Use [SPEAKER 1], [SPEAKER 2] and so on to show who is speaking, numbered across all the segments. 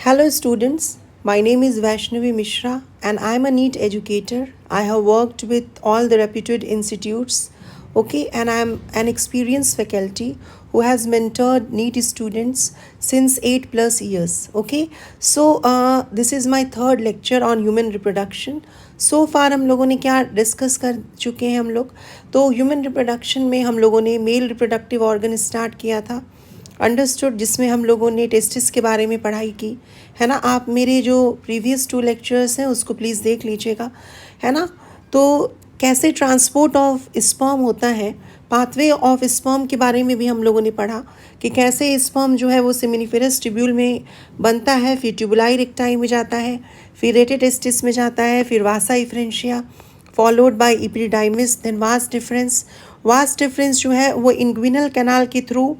[SPEAKER 1] Hello, students. My name is Vaishnavi Mishra, and I am a NEET educator. I have worked with all the reputed institutes, okay, and I am an experienced faculty who has mentored NEET students since 8+ years, okay. So, this is my third lecture on human reproduction. सो फार हम लोगों ने क्या discuss कर चुके हैं हम लोग तो ह्यूमन रिप्रोडक्शन में हम लोगों ने मेल रिप्रोडक्टिव ऑर्गन स्टार्ट किया था अंडरस्टूड, जिसमें हम लोगों ने टेस्टिस के बारे में पढ़ाई की है ना। आप मेरे जो प्रीवियस 2 लेक्चर्स हैं उसको प्लीज़ देख लीजिएगा, है ना। तो कैसे ट्रांसपोर्ट ऑफ स्पर्म होता है, पाथवे ऑफ स्पर्म के बारे में भी हम लोगों ने पढ़ा कि कैसे स्पर्म जो है वो सेमिनिफेरस ट्यूब्यूल में बनता है, फिर ट्यूबुलाई रेक्टाई में जाता है, फिर रेटे टेस्टिस में जाता है, फिर vasa efferentia followed by epididymis, then vas deferens जो है वो इंग्विनल कैनाल के थ्रू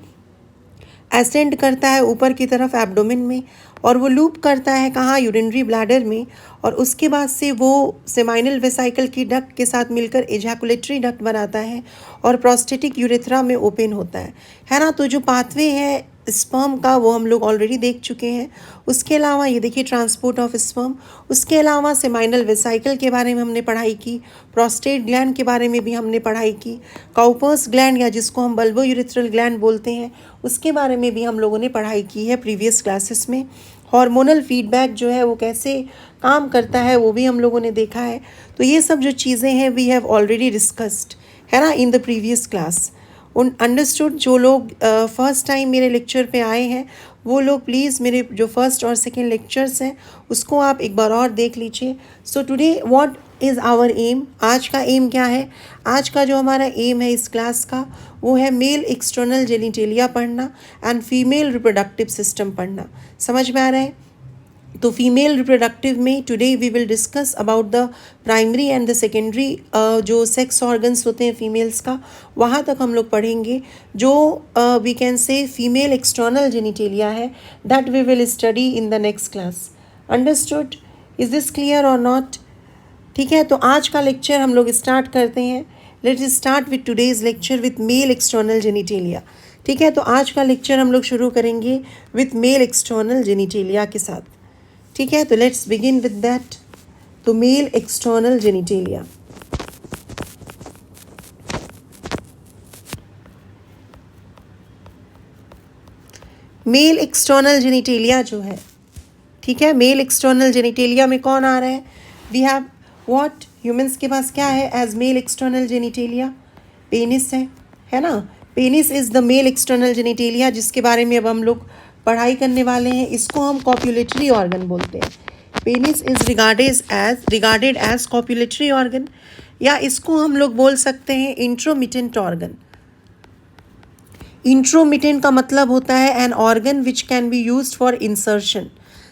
[SPEAKER 1] एसेंड करता है ऊपर की तरफ एब्डोमेन में, और वो लूप करता है कहाँ, यूरिनरी ब्लैडर में, और उसके बाद से वो सेमाइनल वेसाइकल की डक्ट के साथ मिलकर एजैकुलेटरी डक्ट बनाता है और प्रोस्टेटिक यूरेथ्रा में ओपन होता है ना। तो जो पाथवे है स्पर्म का वो हम लोग ऑलरेडी देख चुके हैं। उसके अलावा ये देखिए ट्रांसपोर्ट ऑफ स्पर्म, उसके अलावा सेमाइनल वेसाइकल के बारे में हमने पढ़ाई की, प्रोस्टेट ग्लैंड के बारे में भी हमने पढ़ाई की, काउपर्स ग्लैंड या जिसको हम बल्बो यूरेथ्रल ग्लैंड बोलते हैं उसके बारे में भी हम लोगों ने पढ़ाई की है प्रीवियस क्लासेस में। हार्मोनल फीडबैक जो है वो कैसे काम करता है वो भी हम लोगों ने देखा है। तो ये सब जो चीज़ें हैं वी हैव ऑलरेडी डिस्कस्ड, है ना, इन द प्रीवियस क्लास। उन अंडरस्टूड जो लोग फर्स्ट टाइम मेरे लेक्चर पे आए हैं वो लोग प्लीज़ मेरे जो फर्स्ट और सेकेंड लेक्चर्स हैं उसको आप एक बार और देख लीजिए। So today what is our aim, आज का एम क्या है, आज का जो हमारा एम है इस क्लास का वो है मेल एक्सटर्नल जेनिटेलिया पढ़ना एंड फीमेल रिप्रोडक्टिव सिस्टम पढ़ना। समझ में आ रहा है? तो फीमेल रिप्रोडक्टिव में today we will discuss about the primary and the secondary जो सेक्स ऑर्गन्स होते हैं फीमेल्स का, वहाँ तक हम लोग पढ़ेंगे। जो we can say female external genitalia है that we will study in the next class. Understood? Is this clear or not? ठीक है, तो आज का लेक्चर हम लोग स्टार्ट करते हैं। Let's start with today's lecture with mail external genitalia. ठीक है, तो आज का लेक्चर हम लोग शुरू करेंगे विथ मेल एक्सटर्नल जेनिटेलिया के साथ। ठीक है, तो लेट्स बिगिन विद दैट। तो mail external genitalia, mail external genitalia जो है, ठीक है, मेल एक्सटर्नल जेनिटेलिया में कौन आ रहा है? वी हैव व्हाट, ह्यूमंस के पास क्या है as male external genitalia? Penis है ना। Penis is the male external genitalia जिसके बारे में अब हम लोग पढ़ाई करने वाले हैं। इसको हम कॉप्युलेटरी ऑर्गन बोलते हैं। Penis is regarded as copulatory organ, या इसको हम लोग बोल सकते हैं इंट्रोमिटेंट ऑर्गन। इंट्रोमिटेंट का मतलब होता है an organ which can be used for insertion.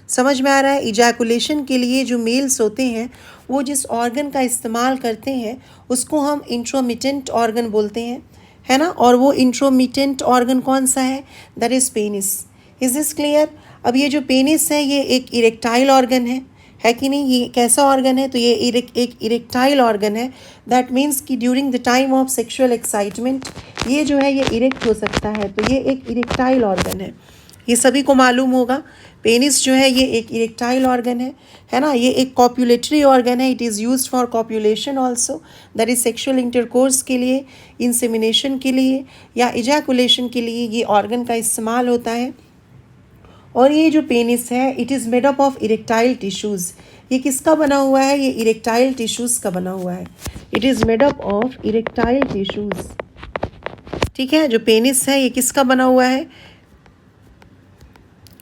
[SPEAKER 1] समझ में आ रहा है? इजैकुलेशन के लिए जो मेल्स होते हैं वो जिस ऑर्गन का इस्तेमाल करते हैं उसको हम इंट्रोमिटेंट ऑर्गन बोलते हैं, है ना। और वो इंट्रोमिटेंट ऑर्गन कौन सा है? That is penis. Is this clear? अब ये जो पेनिस है ये एक इरेक्टाइल ऑर्गन है कि नहीं? ये कैसा ऑर्गन है? तो ये एक इरेक्टाइल ऑर्गन है। दैट मीन्स कि during the time of sexual excitement ये जो है ये इरेक्ट हो सकता है। तो ये एक इरेक्टाइल ऑर्गन है, ये सभी को मालूम होगा। पेनिस जो है ये एक इरेक्टाइल ऑर्गन है ना। ये एक कॉप्युलेटरी ऑर्गन है। It is used for copulation also, that is sexual intercourse के लिए, इंसेमिनेशन के लिए या इजैकुलेशन के लिए ये ऑर्गन का इस्तेमाल होता है। और ये जो पेनिस है it is made up of erectile tissues. ये किसका बना हुआ है? ये इरेक्टाइल टिश्यूज़ का बना हुआ है। It is made up of erectile tissues. ठीक है, जो पेनिस है ये किसका बना हुआ है?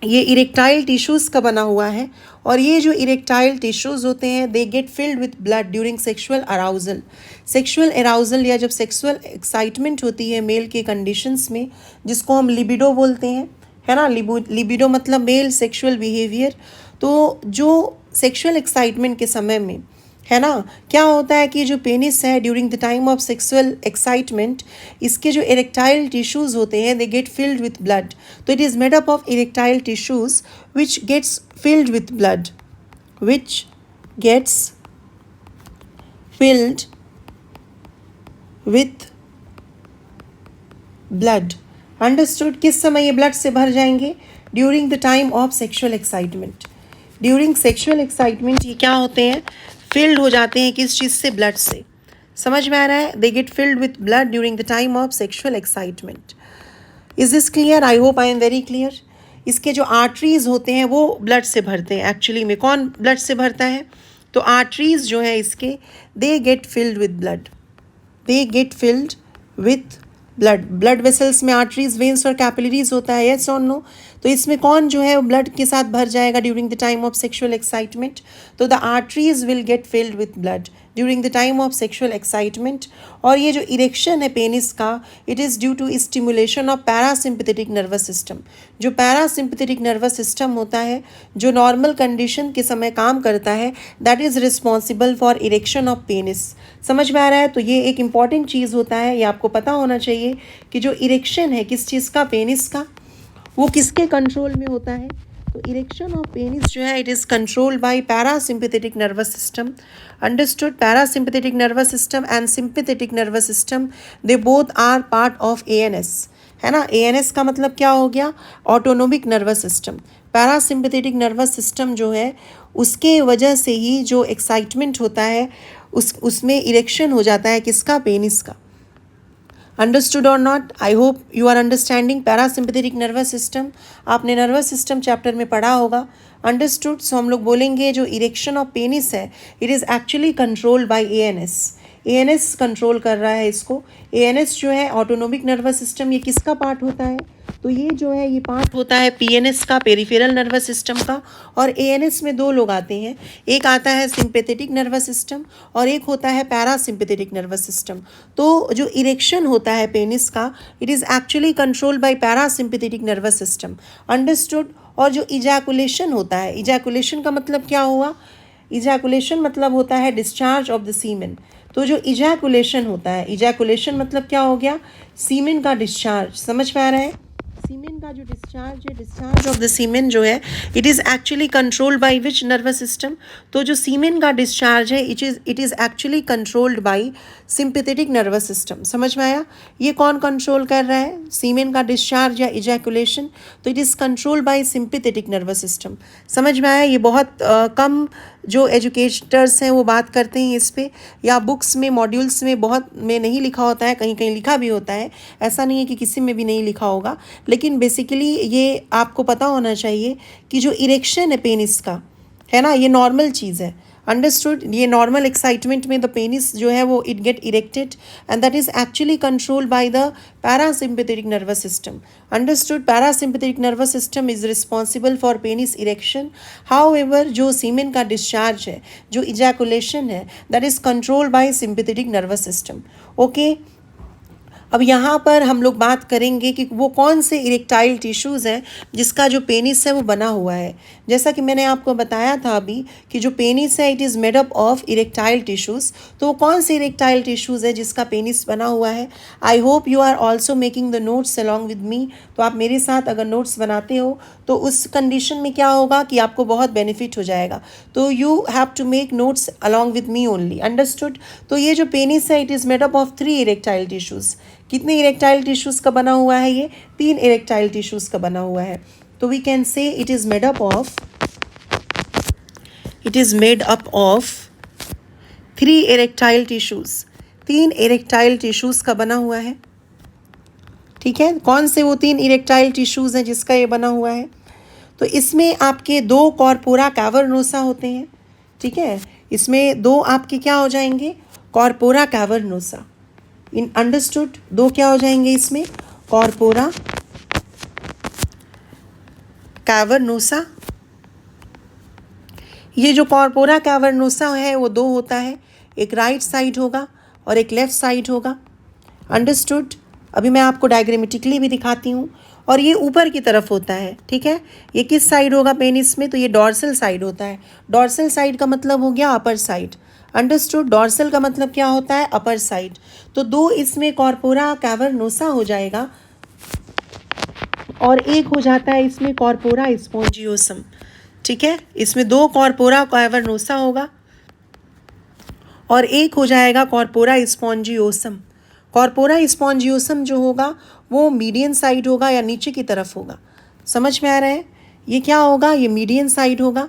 [SPEAKER 1] ये इरेक्टाइल टिश्यूज़ का बना हुआ है। और ये जो इरेक्टाइल टिश्यूज़ होते हैं they get filled with blood during sexual arousal. Sexual arousal या जब सेक्सुअल एक्साइटमेंट होती है मेल के कंडीशंस में, जिसको हम लिबिडो बोलते हैं, है ना। लिबिडो मतलब मेल सेक्सुअल बिहेवियर। तो जो सेक्सुअल एक्साइटमेंट के समय में, है ना, क्या होता है कि जो पेनिस है during the time of sexual excitement इसके जो इरेक्टाइल टिश्यूज़ होते हैं they get filled with blood. तो it is made up of erectile tissues which gets filled with blood, which gets filled with blood. Understood? किस समय ये blood से भर जाएंगे? During the time of sexual excitement. During sexual excitement ये क्या होते हैं? फिल्ड हो जाते हैं किस चीज़ से? ब्लड से। समझ में आ रहा है? दे get filled with blood during the time of sexual excitement. Is this clear? I hope I am very clear. इसके जो आर्टरीज होते हैं वो ब्लड से भरते हैं। एक्चुअली में कौन ब्लड से भरता है? तो आर्टरीज जो है इसके, दे get filled with blood. They get filled with blood. Blood vessels में आर्टरीज, वेन्स और कैपिलरीज होता है, यस और नो? तो इसमें कौन जो है ब्लड के साथ भर जाएगा during the time of sexual excitement? तो the arteries will get filled with blood during the time of sexual excitement. और ये जो इरेक्शन है पेनिस का, it is due to stimulation of parasympathetic nervous system. जो पैरासिम्पथेटिक नर्वस सिस्टम होता है, जो नॉर्मल कंडीशन के समय काम करता है, that is responsible for erection of penis. समझ में आ रहा है? तो ये एक इंपॉर्टेंट चीज़ होता है, ये आपको पता होना चाहिए कि जो इरेक्शन है किस चीज़ का? पेनिस का। वो किसके कंट्रोल में होता है? तो इरेक्शन ऑफ पेनिस जो है, it is controlled by parasympathetic nervous system. Understood? Parasympathetic nervous system and sympathetic nervous system, they both are part of ANS, है ना? एएनएस का मतलब क्या हो गया? Autonomic nervous system. Parasympathetic nervous system जो है, उसके वजह से ही जो एक्साइटमेंट होता है उसमें इरेक्शन हो जाता है किसका? पेनिस का। अंडरस्टूड और not? I hope you are understanding parasympathetic nervous system. आपने नर्वस सिस्टम चैप्टर में पढ़ा होगा। अंडरस्टूड? सो हम लोग बोलेंगे जो इरेक्शन ऑफ पेनिस है, it is actually controlled by ANS. ANS control कर रहा है इसको। एएनएस जो है ऑटोनोमिक नर्वस सिस्टम, ये किसका पार्ट होता है? तो ये जो है ये पार्ट होता है पीएनएस का, पेरिफेरल नर्वस सिस्टम का। और एएनएस में दो लोग आते हैं, एक आता है सिंपैथेटिक नर्वस सिस्टम और एक होता है पैरासिम्पैथेटिक नर्वस सिस्टम। तो जो इरेक्शन होता है पेनिस का, it is actually controlled bye parasympathetic nervous system. Understood? और जो इजैकुलेशन होता है, इजैकुलेशन का मतलब क्या हुआ? इजैकुलेशन मतलब होता है डिस्चार्ज ऑफ द सीमेन। तो जो इजैकुलेशन होता है, इजैकुलेशन मतलब क्या हो गया? सीमेन का डिस्चार्ज। समझ में आ रहा है? सीमेन का जो डिस्चार्ज है, डिस्चार्ज ऑफ द सीमेन जो है, it is actually controlled by which nervous system? तो जो सीमेन का डिस्चार्ज है, it is actually controlled bye sympathetic nervous system. समझ में आया? ये कौन कंट्रोल कर रहा है सीमेन का डिस्चार्ज या इजैकुलेशन? तो it is controlled bye sympathetic nervous system. समझ में आया? ये बहुत कम जो एजुकेटर्स हैं वो बात करते हैं इस पे, या बुक्स में, मॉड्यूल्स में बहुत में नहीं लिखा होता है, कहीं कहीं लिखा भी होता है। ऐसा नहीं है कि किसी में भी नहीं लिखा होगा, लेकिन बेसिकली ये आपको पता होना चाहिए कि जो इरेक्शन है पेनिस का, है ना, ये नॉर्मल चीज़ है। अंडरस्टूड? ये नॉर्मल एक्साइटमेंट में द पेनिस जो है वो it get erected and that is actually controlled by the parasympathetic nervous system. Understood? Parasympathetic nervous system is responsible for penis erection. However जो सीमेन का डिस्चार्ज है, जो इजैकुलेशन है, that is controlled bye sympathetic nervous system. Okay, अब यहाँ पर हम लोग बात करेंगे कि वो कौन से इरेक्टाइल टिश्यूज़ हैं जिसका जो पेनिस है वो बना हुआ है। जैसा कि मैंने आपको बताया था अभी कि जो पेनिस है, it is made up of erectile tissues. तो वो कौन से इरेक्टाइल टिश्यूज़ है जिसका पेनिस बना हुआ है? I hope you are also making the notes along with me. तो आप मेरे साथ अगर नोट्स बनाते हो तो उस कंडीशन में क्या होगा कि आपको बहुत बेनिफिट हो जाएगा। तो you have to make notes along with me only. Understood? तो ये जो पेनिस है, it is made up of 3 erectile tissues. कितने इरेक्टाइल टिश्यूज़ का बना हुआ है? ये 3 इरेक्टाइल टिश्यूज़ का बना हुआ है। तो we can say it is made up of 3 erectile tissues. 3 erectile tissues का बना हुआ है। ठीक है, कौन से वो 3 इरेक्टाइल टिश्यूज़ हैं जिसका ये बना हुआ है? तो इसमें आपके 2 कॉर्पोरा कैवर्नोसा होते हैं। ठीक है, इसमें 2 आपके क्या हो जाएंगे? Corpora cavernosa. इन अंडरस्टूड? 2 क्या हो जाएंगे इसमें? Corpora cavernosa. ये जो कॉर्पोरा कैवर्नोसा है वो 2 होता है, एक राइट साइड होगा और एक लेफ्ट साइड होगा। अंडरस्टूड? अभी मैं आपको डायग्रामेटिकली भी दिखाती हूँ। और ये ऊपर की तरफ होता है। ठीक है, ये किस साइड होगा पेनिस में? तो ये डॉर्सल साइड होता है। डॉर्सल साइड का मतलब हो गया अपर साइड। अंडरस्टूड? डॉर्सल का मतलब क्या होता है? Upper side. तो 2 इसमें कॉर्पोरा कैवर्नोसा हो जाएगा और एक हो जाता है इसमें कॉर्पोरा स्पॉन्जियोसम। ठीक है, इसमें 2 कॉर्पोरा कैवर्नोसा होगा और एक हो जाएगा कॉर्पोरा स्पॉन्जियोसम। कॉर्पोरा स्पॉन्जियोसम जो होगा वो मीडियन साइड होगा या नीचे की तरफ होगा, समझ में आ रहा है? ये क्या होगा, ये मीडियन साइड होगा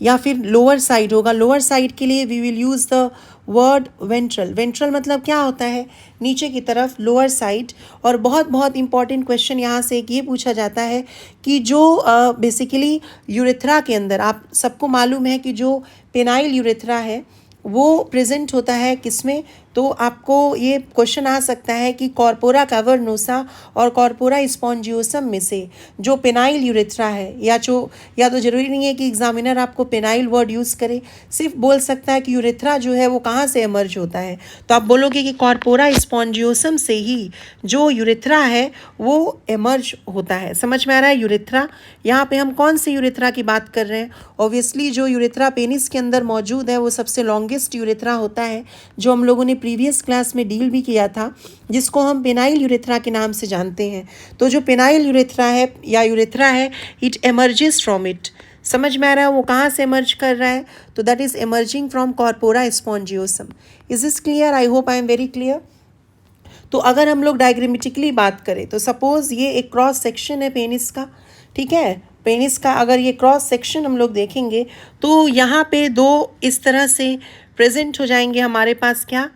[SPEAKER 1] या फिर लोअर साइड होगा। लोअर साइड के लिए we will use the word ventral. Ventral मतलब क्या होता है, नीचे की तरफ, लोअर साइड। और बहुत बहुत इंपॉर्टेंट क्वेश्चन यहाँ से एक ये पूछा जाता है कि जो बेसिकली यूरेथ्रा के अंदर, आप सबको मालूम है कि जो पेनाइल यूरेथ्रा है वो प्रेजेंट होता है किसमें, तो आपको ये क्वेश्चन आ सकता है कि कॉर्पोरा कैवर्नोसा और कॉर्पोरा स्पॉन्जियोसम में से जो पेनाइल यूरेथ्रा है, या तो ज़रूरी नहीं है कि एग्जामिनर आपको पेनाइल वर्ड यूज़ करे, सिर्फ बोल सकता है कि यूरेथ्रा जो है वो कहाँ से एमर्ज होता है, तो आप बोलोगे कि कॉर्पोरा स्पॉन्जियोसम से ही जो यूरेथ्रा है वो एमर्ज होता है। समझ में आ रहा है? यूरेथ्रा, यहाँ पे हम कौन से यूरेथ्रा की बात कर रहे हैं? ऑब्वियसली जो यूरेथ्रा पेनिस के अंदर मौजूद है वो सबसे लॉन्गेस्ट यूरेथ्रा होता है, जो हम लोगों ने प्रीवियस क्लास में डील भी किया था, जिसको हम पेनाइल यूरेथ्रा के नाम से जानते हैं। तो जो पेनाइल यूरेथ्रा है या यूरेथ्रा है, इट एमर्जेस फ्रॉम इट। समझ में आ रहा है वो कहाँ से एमर्ज कर रहा है? तो that is emerging from corpora spongiosum. Is this clear? I hope I am very clear. तो अगर हम लोग डायग्रामेटिकली बात करें तो सपोज ये एक क्रॉस सेक्शन है पेनिस का, ठीक है? पेनिस का अगर ये क्रॉस सेक्शन हम लोग देखेंगे तो यहाँ पे दो इस तरह से प्रेजेंट हो जाएंगे हमारे पास, क्या?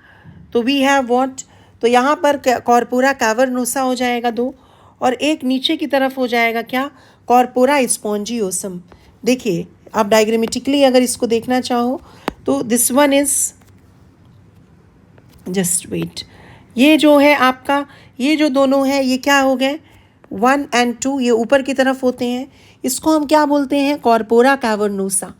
[SPEAKER 1] तो वी हैव व्हाट, तो यहाँ पर कॉर्पोरा कैवर्नोसा हो जाएगा दो, और एक नीचे की तरफ हो जाएगा क्या, कॉर्पोरा स्पॉन्जियोसम। देखिए आप डायग्रामेटिकली अगर इसको देखना चाहो तो this one is, just wait, ये जो है आपका, ये जो दोनों है ये क्या हो गए, 1 और 2, ये ऊपर की तरफ होते हैं। इसको हम क्या बोलते हैं, कॉर्पोरा कैवर्नोसा।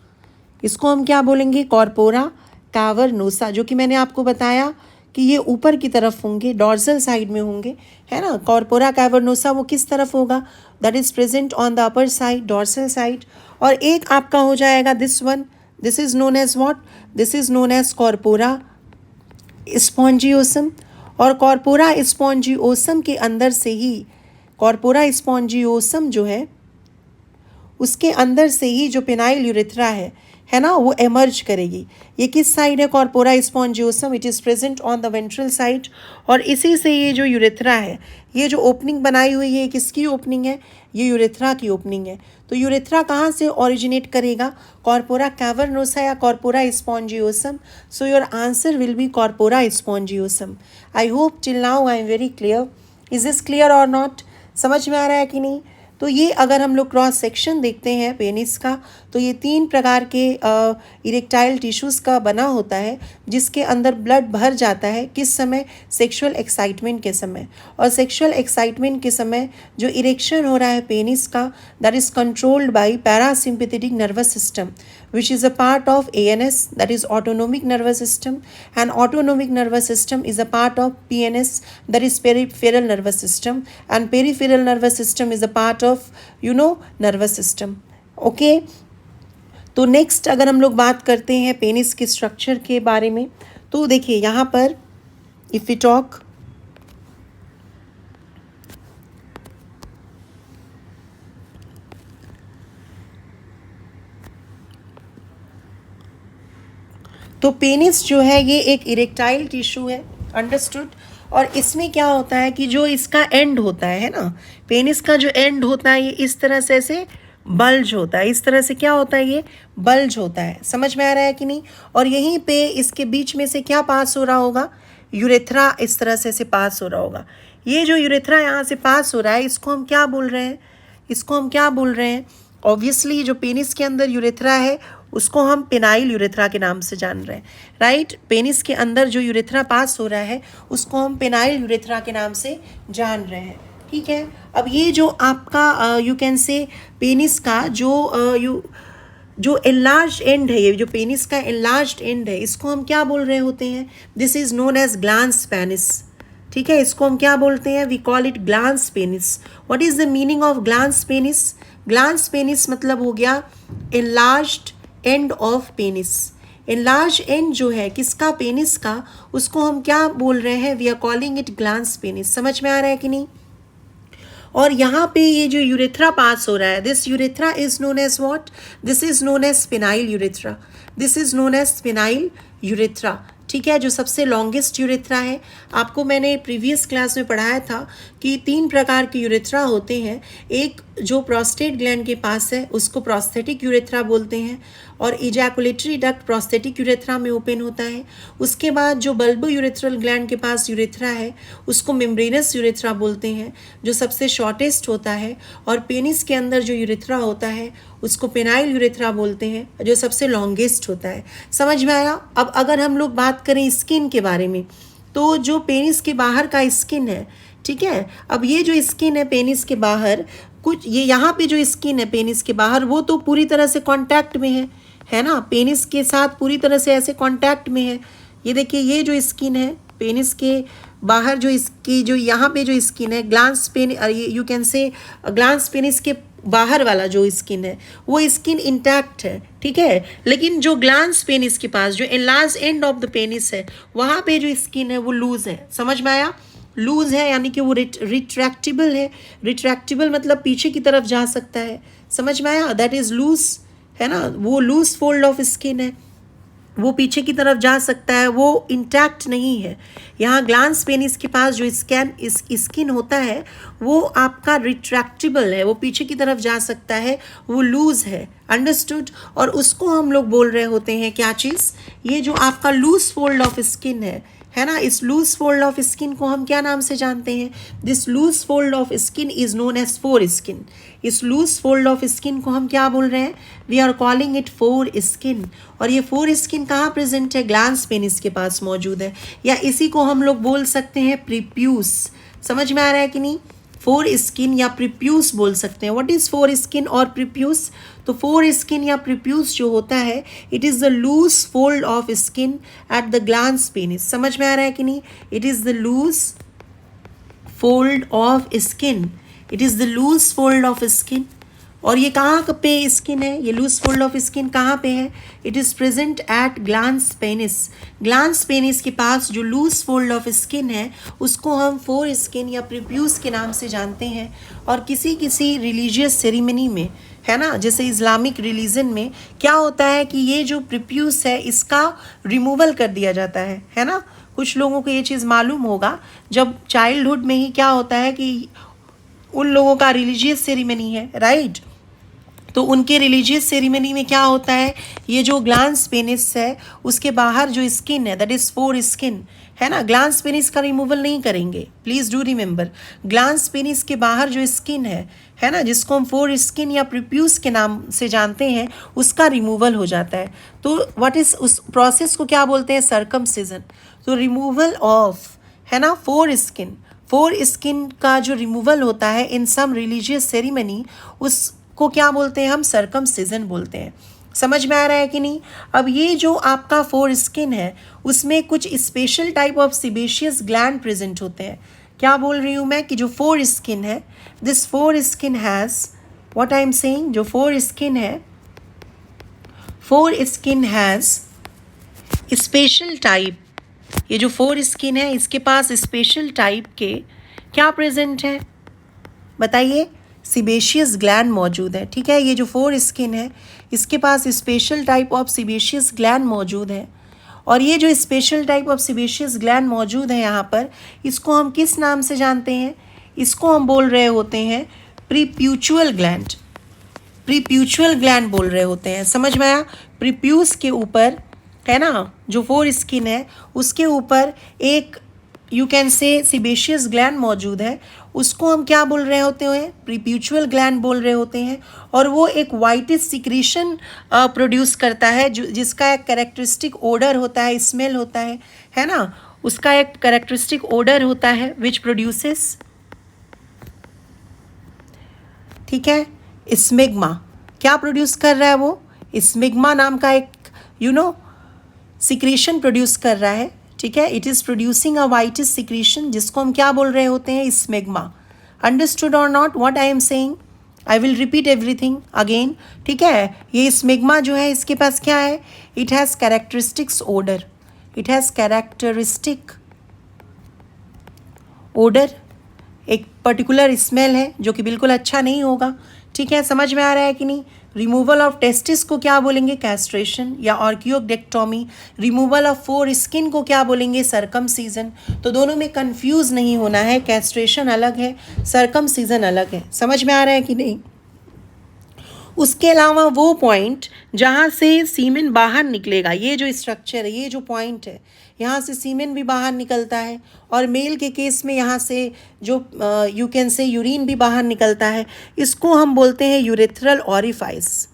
[SPEAKER 1] इसको हम क्या बोलेंगे, कॉर्पोरा कैवर्नोसा, जो कि मैंने आपको बताया कि ये ऊपर की तरफ होंगे, डॉर्सल साइड में होंगे, है ना? कॉर्पोरा कैवर्नोसा वो किस तरफ होगा, that is present on the upper side, dorsal side. और एक आपका हो जाएगा this one, this is known as what, this is known as corpora spongiosum. और कॉर्पोरा स्पॉन्जियोसम के अंदर से ही, कॉर्पोरा स्पॉन्जियोसम जो है उसके अंदर से ही जो पेनाइल यूरेथ्रा है ना, वो एमर्ज करेगी। ये किस साइड है, corpora spongiosum, it is present on the ventral side. और इसी से ये जो यूरेथ्रा है, ये जो ओपनिंग बनाई हुई है, किसकी ओपनिंग है, ये यूरेथ्रा की ओपनिंग है। तो यूरेथ्रा कहाँ से ओरिजिनेट करेगा, कॉर्पोरा कैवर्नोसा या corpora spongiosum. So your answer will B corpora spongiosum. I hope till now I am very clear. Is this clear or not? समझ में आ रहा है कि नहीं? तो ये अगर हम लोग क्रॉस सेक्शन देखते हैं पेनिस का, तो ये 3 प्रकार के इरेक्टाइल टिश्यूज़ का बना होता है, जिसके अंदर ब्लड भर जाता है किस समय, सेक्सुअल एक्साइटमेंट के समय। और सेक्सुअल एक्साइटमेंट के समय जो इरेक्शन हो रहा है पेनिस का, that is controlled bye parasympathetic nervous system, which is a part of ANS, that is autonomic nervous system, and autonomic nervous system is a part of PNS, that is peripheral nervous system, and peripheral nervous system is a part of nervous system. Okay, तो next अगर हम लोग बात करते हैं penis के structure के बारे में, तो देखिए यहाँ पर इफ वी टॉक, तो पेनिस जो है ये एक इरेक्टाइल टिश्यू है, अंडरस्टूड। और इसमें क्या होता है कि जो इसका एंड होता है ना, पेनिस का जो एंड होता है, ये इस तरह से ऐसे बल्ज होता है, इस तरह से क्या होता है, ये बल्ज होता है। समझ में आ रहा है कि नहीं? और यहीं पे इसके बीच में से क्या पास हो रहा होगा, यूरेथ्रा इस तरह से ऐसे पास हो रहा होगा। ये जो यूरेथ्रा यहाँ से पास हो रहा है, इसको हम क्या बोल रहे हैं, इसको हम क्या बोल रहे हैं? ऑब्वियसली जो पेनिस के अंदर यूरेथ्रा है उसको हम पेनाइल यूरेथ्रा के नाम से जान रहे हैं, राइट? पेनिस के अंदर जो यूरेथ्रा पास हो रहा है उसको हम पेनाइल यूरेथ्रा के नाम से जान रहे हैं, ठीक है? अब ये जो आपका यू कैन से पेनिस का जो एनलार्ज एंड है, ये जो पेनिस का एनलार्ज एंड है, इसको हम क्या बोल रहे होते हैं, this is known as glans penis, ठीक है? इसको हम क्या बोलते हैं, we call it glans penis. What is the meaning of glans penis? Glans penis मतलब हो गया enlarged end of penis. Enlarge end जो है किसका, पेनिस का, उसको हम क्या बोल रहे हैं, we are calling it glans penis. समझ में आ रहा है कि नहीं? और यहाँ पे ये जो यूरेथ्रा पास हो रहा है, this urethra is known as what, this is known as penile urethra, this is known as penile urethra, ठीक है, जो सबसे लॉन्गेस्ट यूरेथ्रा है। आपको मैंने प्रीवियस क्लास में पढ़ाया था कि 3 प्रकार के यूरेथ्रा होते हैं। एक जो प्रोस्टेट ग्लैंड के पास है उसको प्रोस्थेटिक यूरेथ्रा बोलते हैं, और इजैकुलेटरी डक्ट प्रोस्थेटिक यूरेथ्रा में ओपन होता है। उसके बाद जो बल्बो यूरेथ्रल ग्लैंड के पास यूरेथ्रा है उसको मेम्ब्रेनस यूरेथ्रा बोलते हैं, जो सबसे शॉर्टेस्ट होता है। और पेनिस के अंदर जो यूरेथ्रा होता है उसको पेनाइल यूरेथ्रा बोलते हैं, जो सबसे लॉन्गेस्ट होता है। समझ में आया? अब अगर हम लोग बात करें स्किन के बारे में, तो जो पेनिस के बाहर का स्किन है, ठीक है, अब ये जो स्किन है पेनिस के बाहर, कुछ ये यहाँ पे जो स्किन है पेनिस के बाहर वो तो पूरी तरह से कांटेक्ट में है ना, पेनिस के साथ पूरी तरह से ऐसे कांटेक्ट में है। ये देखिए, ये जो स्किन है पेनिस के बाहर, जो इसकी जो यहाँ पे जो स्किन है glans pen, you can say glans penis के बाहर वाला जो स्किन है वो स्किन इंटैक्ट है, ठीक है। लेकिन जो ग्लांस पेनिस के पास जो last end of the penis है वहाँ पे जो स्किन है वो लूज है। समझ में आया? लूज है यानी कि वो रिट्रैक्टेबल है। रिट्रैक्टेबल मतलब पीछे की तरफ जा सकता है। समझ में आया? दैट इज लूज, है ना, वो लूज फोल्ड ऑफ स्किन है, वो पीछे की तरफ जा सकता है, वो इंटैक्ट नहीं है। यहाँ ग्लांस पेनिस के पास जो स्किन होता है वो आपका रिट्रैक्टेबल है, वो पीछे की तरफ जा सकता है, वो लूज है। अंडरस्टूड? और उसको हम लोग बोल रहे होते हैं क्या चीज़? ये जो आपका लूज फोल्ड ऑफ स्किन है ना, इस लूज फोल्ड ऑफ स्किन को हम क्या नाम से जानते हैं? This loose fold of skin is known as foreskin. इस लूज फोल्ड ऑफ स्किन को हम क्या बोल रहे हैं? We are calling it foreskin. और ये फोर स्किन कहाँ प्रेजेंट है? ग्लांस पेनिस के पास मौजूद है, या इसी को हम लोग बोल सकते हैं प्रीप्यूस। समझ में आ रहा है कि नहीं? फोर स्किन या प्रीप्यूस बोल सकते हैं। व्हाट इज फोर स्किन और प्रीप्यूस? तो फोर स्किन या प्रीप्यूस जो होता है, it is the loose fold of skin at the glans penis. समझ में आ रहा है कि नहीं? It is the loose fold of skin, it is the loose fold of skin. और ये कहाँ पे स्किन है? ये लूज फोल्ड ऑफ स्किन कहाँ पे है? It is present at glance penis. Glans penis के पास जो लूज फोल्ड ऑफ स्किन है उसको हम फोर स्किन या प्रीप्यूस के नाम से जानते हैं। और किसी किसी रिलीजियस सेरेमनी में, है ना, जैसे इस्लामिक रिलीजन में क्या होता है कि ये जो प्रीप्यूस है इसका रिमूवल कर दिया जाता है ना। कुछ लोगों को ये चीज़ मालूम होगा, जब चाइल्डहुड में ही क्या होता है कि उन लोगों का रिलीजियस सेरेमनी है, राइट, तो उनके रिलीजियस सेरेमनी में क्या होता है, ये जो ग्लांस पेनिस है उसके बाहर जो स्किन है, दैट इज फोर स्किन, है ना, ग्लांस पेनिस का रिमूवल नहीं करेंगे। Please do remember, glance penis के बाहर जो स्किन है ना, जिसको हम फोर स्किन या प्रीप्यूस के नाम से जानते हैं, उसका रिमूवल हो जाता है। तो व्हाट इज, उस प्रोसेस को क्या बोलते हैं? सर्कमसिजन। तो रिमूवल ऑफ, है ना, फोर स्किन का जो रिमूवल होता है इन सम रिलीजियस सेरेमनी, उसको क्या बोलते हैं? हम सर्कमसिजन बोलते हैं। समझ में आ रहा है कि नहीं? अब ये जो आपका फोर स्किन है उसमें कुछ special type of sebaceous gland present होते हैं। क्या बोल रही हूँ मैं कि जो फोर स्किन है, this foreskin has, what I am saying, जो foreskin has special type, ये जो फोर स्किन है इसके पास स्पेशल टाइप के क्या प्रेजेंट है? बताइए। सीबेशियस ग्लैंड मौजूद है, ठीक है। ये जो फोर स्किन है इसके पास special type of sebaceous gland मौजूद है। और ये जो special type of sebaceous gland मौजूद है यहाँ पर, इसको हम किस नाम से जानते हैं? इसको हम बोल रहे होते हैं प्रीप्यूचुअल ग्लैंड। प्रीप्यूचुअल ग्लैंड बोल रहे होते हैं। समझ में आया? प्रीप्यूस के ऊपर, है ना, जो फोर स्किन है उसके ऊपर एक, यू कैन से, सीबेशियस ग्लैंड मौजूद है, उसको हम क्या बोल रहे होते हैं? प्रीप्यूचुअल ग्लैंड बोल रहे होते हैं। और वो एक वाइटिश सिक्रीशन प्रोड्यूस करता है, जिसका एक कैरेक्टरिस्टिक ओडर होता है, स्मेल होता है ना, उसका एक कैरेक्टरिस्टिक ओडर होता है विच प्रोड्यूसेस, ठीक है, स्मिग्मा। क्या प्रोड्यूस कर रहा है वो? स्मिग्मा नाम का एक, यू नो, सिक्रीशन प्रोड्यूस कर रहा है, ठीक है। It is producing a whitish secretion, जिसको हम क्या बोल रहे होते हैं? स्मिग्मा। अंडरस्टूड और not what I am saying? I will repeat everything again, ठीक है। ये स्मिग्मा जो है इसके पास क्या है? It has characteristics odour, it has characteristic odour, एक पर्टिकुलर स्मेल है जो कि बिल्कुल अच्छा नहीं होगा, ठीक है, समझ में आ रहा है कि नहीं। रिमूवल ऑफ टेस्टिस को क्या बोलेंगे, कैस्ट्रेशन या ऑर्कियोडेक्टोमी। रिमूवल ऑफ फोर स्किन को क्या बोलेंगे, सरकमसीजन। तो दोनों में कंफ्यूज नहीं होना है, कैस्ट्रेशन अलग है, सरकमसीजन अलग है। समझ में आ रहा है कि नहीं। उसके अलावा वो पॉइंट जहाँ से सीमेन बाहर निकलेगा, ये जो स्ट्रक्चर है, ये जो पॉइंट है, यहाँ से सीमेन भी बाहर निकलता है, और मेल के केस में यहाँ से जो यू कैन से यूरिन भी बाहर निकलता है, इसको हम बोलते हैं यूरेथ्रल ऑरिफाइस।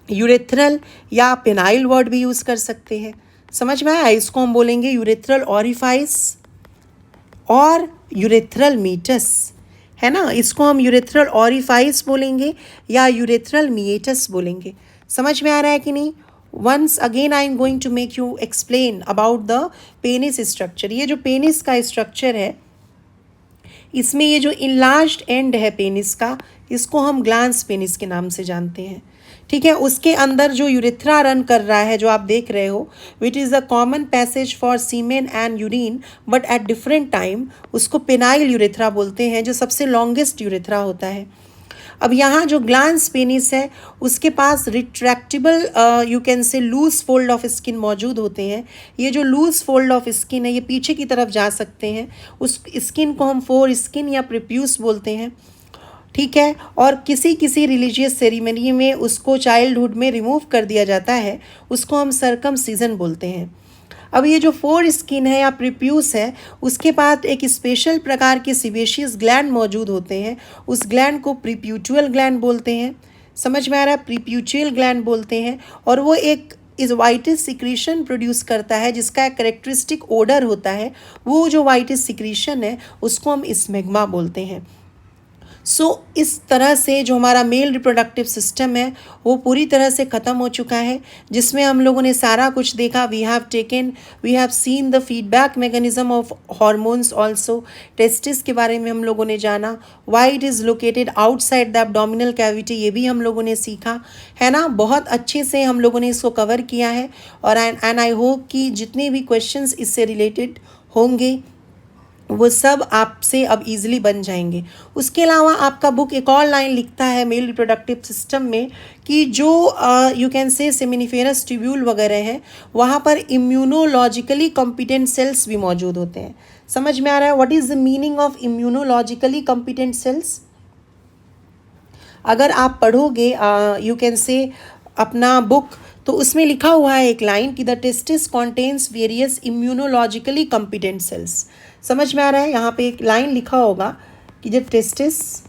[SPEAKER 1] यूरेथ्रल या पेनाइल वर्ड भी यूज़ कर सकते हैं। समझ में आया, इसको हम बोलेंगे यूरेथ्रल ऑरिफाइस और यूरेथ्रल मीटस, है ना। इसको हम यूरेथ्रल ऑरिफाइस बोलेंगे या यूरेथ्रल मीएटस बोलेंगे। समझ में आ रहा है कि नहीं। Once again I am going to make you explain about the penis structure. ये जो पेनिस का स्ट्रक्चर है, इसमें ये जो इनलार्ज्ड एंड है पेनिस का, इसको हम ग्लांस पेनिस के नाम से जानते हैं। ठीक है, उसके अंदर जो यूरेथ्रा रन कर रहा है, जो आप देख रहे हो, which is a common passage for semen and urine but at different time, उसको पेनाइल यूरेथ्रा बोलते हैं, जो सबसे लॉन्गेस्ट यूरेथ्रा होता है। अब यहाँ जो ग्लांस पेनिस है, उसके पास retractable you can say loose fold of skin मौजूद होते हैं। ये जो लूज फोल्ड ऑफ स्किन है, ये पीछे की तरफ जा सकते हैं। उस स्किन को हम फोर स्किन या प्रिप्यूस बोलते हैं। ठीक है, और किसी किसी रिलीजियस सेरेमनी में उसको चाइल्डहुड में रिमूव कर दिया जाता है, उसको हम सरकमसीजन बोलते हैं। अब ये जो फोर स्किन है या प्रिप्यूस है, उसके पास एक स्पेशल प्रकार के सिबेशियस ग्लैंड मौजूद होते हैं। उस ग्लैंड को प्रीप्यूटुअल ग्लैंड बोलते हैं। समझ में आ रहा है, प्रीप्यूटुअल ग्लैंड बोलते हैं। और वो एक इस वाइटिस सिक्रीशन प्रोड्यूस करता है, जिसका एक करेक्टरिस्टिक ओडर होता है। वो जो वाइटिस सिक्रीशन है, उसको हम स्मेग्मा बोलते हैं। सो इस तरह से जो हमारा मेल रिप्रोडक्टिव सिस्टम है, वो पूरी तरह से ख़त्म हो चुका है, जिसमें हम लोगों ने सारा कुछ देखा। We have seen the feedback mechanism of hormones also. Testis के बारे में हम लोगों ने जाना। Why it is located outside the abdominal cavity, ये भी हम लोगों ने सीखा, है ना। बहुत अच्छे से हम लोगों ने इसको कवर किया है। और एंड आई होप कि जितने भी क्वेश्चंस इससे रिलेटेड होंगे, वो सब आपसे अब इजीली बन जाएंगे। उसके अलावा आपका बुक एक और लाइन लिखता है मेल रिप्रोडक्टिव सिस्टम में, कि जो यू कैन से सेमिनिफेरस ट्यूब्यूल वगैरह हैं, वहाँ पर इम्यूनोलॉजिकली कॉम्पिटेंट सेल्स भी मौजूद होते हैं। समझ में आ रहा है, what is the meaning of immunologically competent cells. अगर आप पढ़ोगे यू कैन से अपना बुक, तो उसमें लिखा हुआ है एक लाइन कि the testis contains various immunologically competent cells. समझ में आ रहा है, यहाँ पे एक लाइन लिखा होगा कि the testis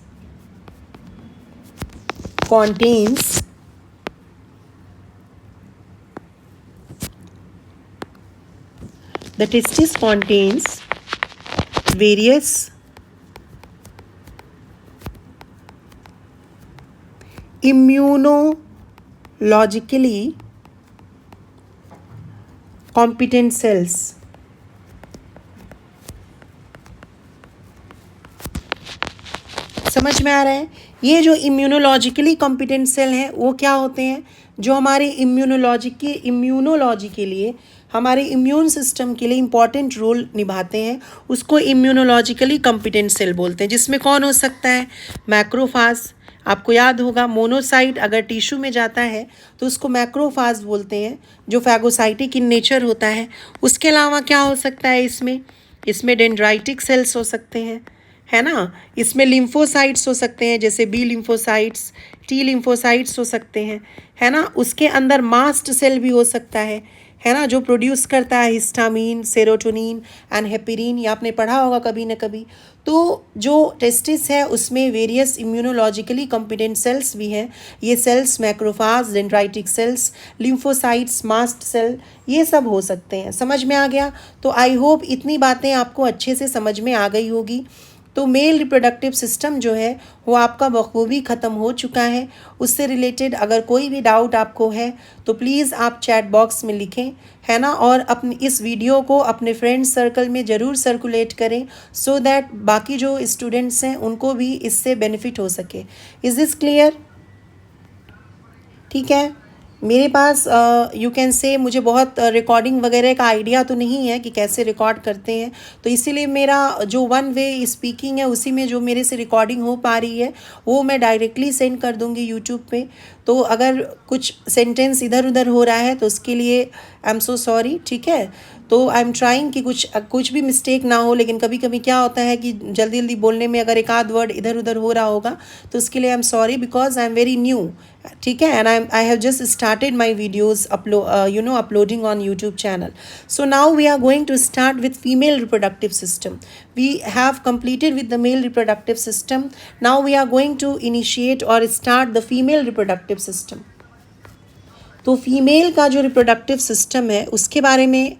[SPEAKER 1] contains various immunologically competent cells। समझ में आ रहा है, ये जो इम्यूनोलॉजिकली कॉम्पिटेंट सेल हैं, वो क्या होते हैं, जो हमारे इम्यूनोलॉजी के लिए, हमारे इम्यून सिस्टम के लिए इंपॉर्टेंट रोल निभाते हैं। उसको इम्यूनोलॉजिकली कॉम्पिटेंट सेल बोलते हैं। जिसमें कौन हो सकता है, मैक्रोफाज। आपको याद होगा, मोनोसाइट अगर टिश्यू में जाता है तो उसको मैक्रोफाज बोलते हैं, जो फैगोसाइटिक इन नेचर होता है। उसके अलावा क्या हो सकता है, इसमें डेंड्राइटिक सेल्स हो सकते हैं, है ना। इसमें लिम्फोसाइट्स हो सकते हैं, जैसे बी लिम्फोसाइट्स, टी लिम्फोसाइट्स हो सकते हैं, है ना। उसके अंदर मास्ट सेल भी हो सकता है ना, जो प्रोड्यूस करता है हिस्टामिन, सेरोटोनिन एंड हेपेरिन। ये आपने पढ़ा होगा कभी न कभी। तो जो टेस्टिस है, उसमें वेरियस इम्यूनोलॉजिकली कॉम्पिटेंट सेल्स भी हैं। ये cells macrophage, dendritic cells, lymphocytes, mast cell, ये सब हो सकते हैं। समझ में आ गया। तो आई होप इतनी बातें आपको अच्छे से समझ में आ गई होगी। तो मेल रिप्रोडक्टिव सिस्टम जो है, वो आपका बखूबी ख़त्म हो चुका है। उससे रिलेटेड अगर कोई भी डाउट आपको है, तो प्लीज़ आप चैट बॉक्स में लिखें, है ना। और अपनी इस वीडियो को अपने फ्रेंड सर्कल में ज़रूर सर्कुलेट करें, सो दैट बाकी जो स्टूडेंट्स हैं, उनको भी इससे बेनिफिट हो सके। Is this clear? ठीक है, मेरे पास यू कैन से मुझे बहुत रिकॉर्डिंग वगैरह का आइडिया तो नहीं है कि कैसे रिकॉर्ड करते हैं, तो इसीलिए मेरा जो वन वे स्पीकिंग है उसी में जो मेरे से रिकॉर्डिंग हो पा रही है वो मैं डायरेक्टली सेंड कर दूंगी यूट्यूब पे। तो अगर कुछ सेंटेंस इधर उधर हो रहा है तो उसके लिए आई एम सो सॉरी, ठीक है। तो आई एम ट्राइंग कि कुछ भी मिस्टेक ना हो, लेकिन कभी कभी क्या होता है कि जल्दी जल्दी बोलने में अगर एक आध वर्ड इधर उधर हो रहा होगा तो उसके लिए I am sorry, because I am very new, ठीक है। And I have just started my videos uploading on YouTube channel. So now we are going to start with female reproductive system. we have completed with the male reproductive system. Now we are going to initiate or start the female reproductive system. तो female का जो reproductive system है उसके बारे में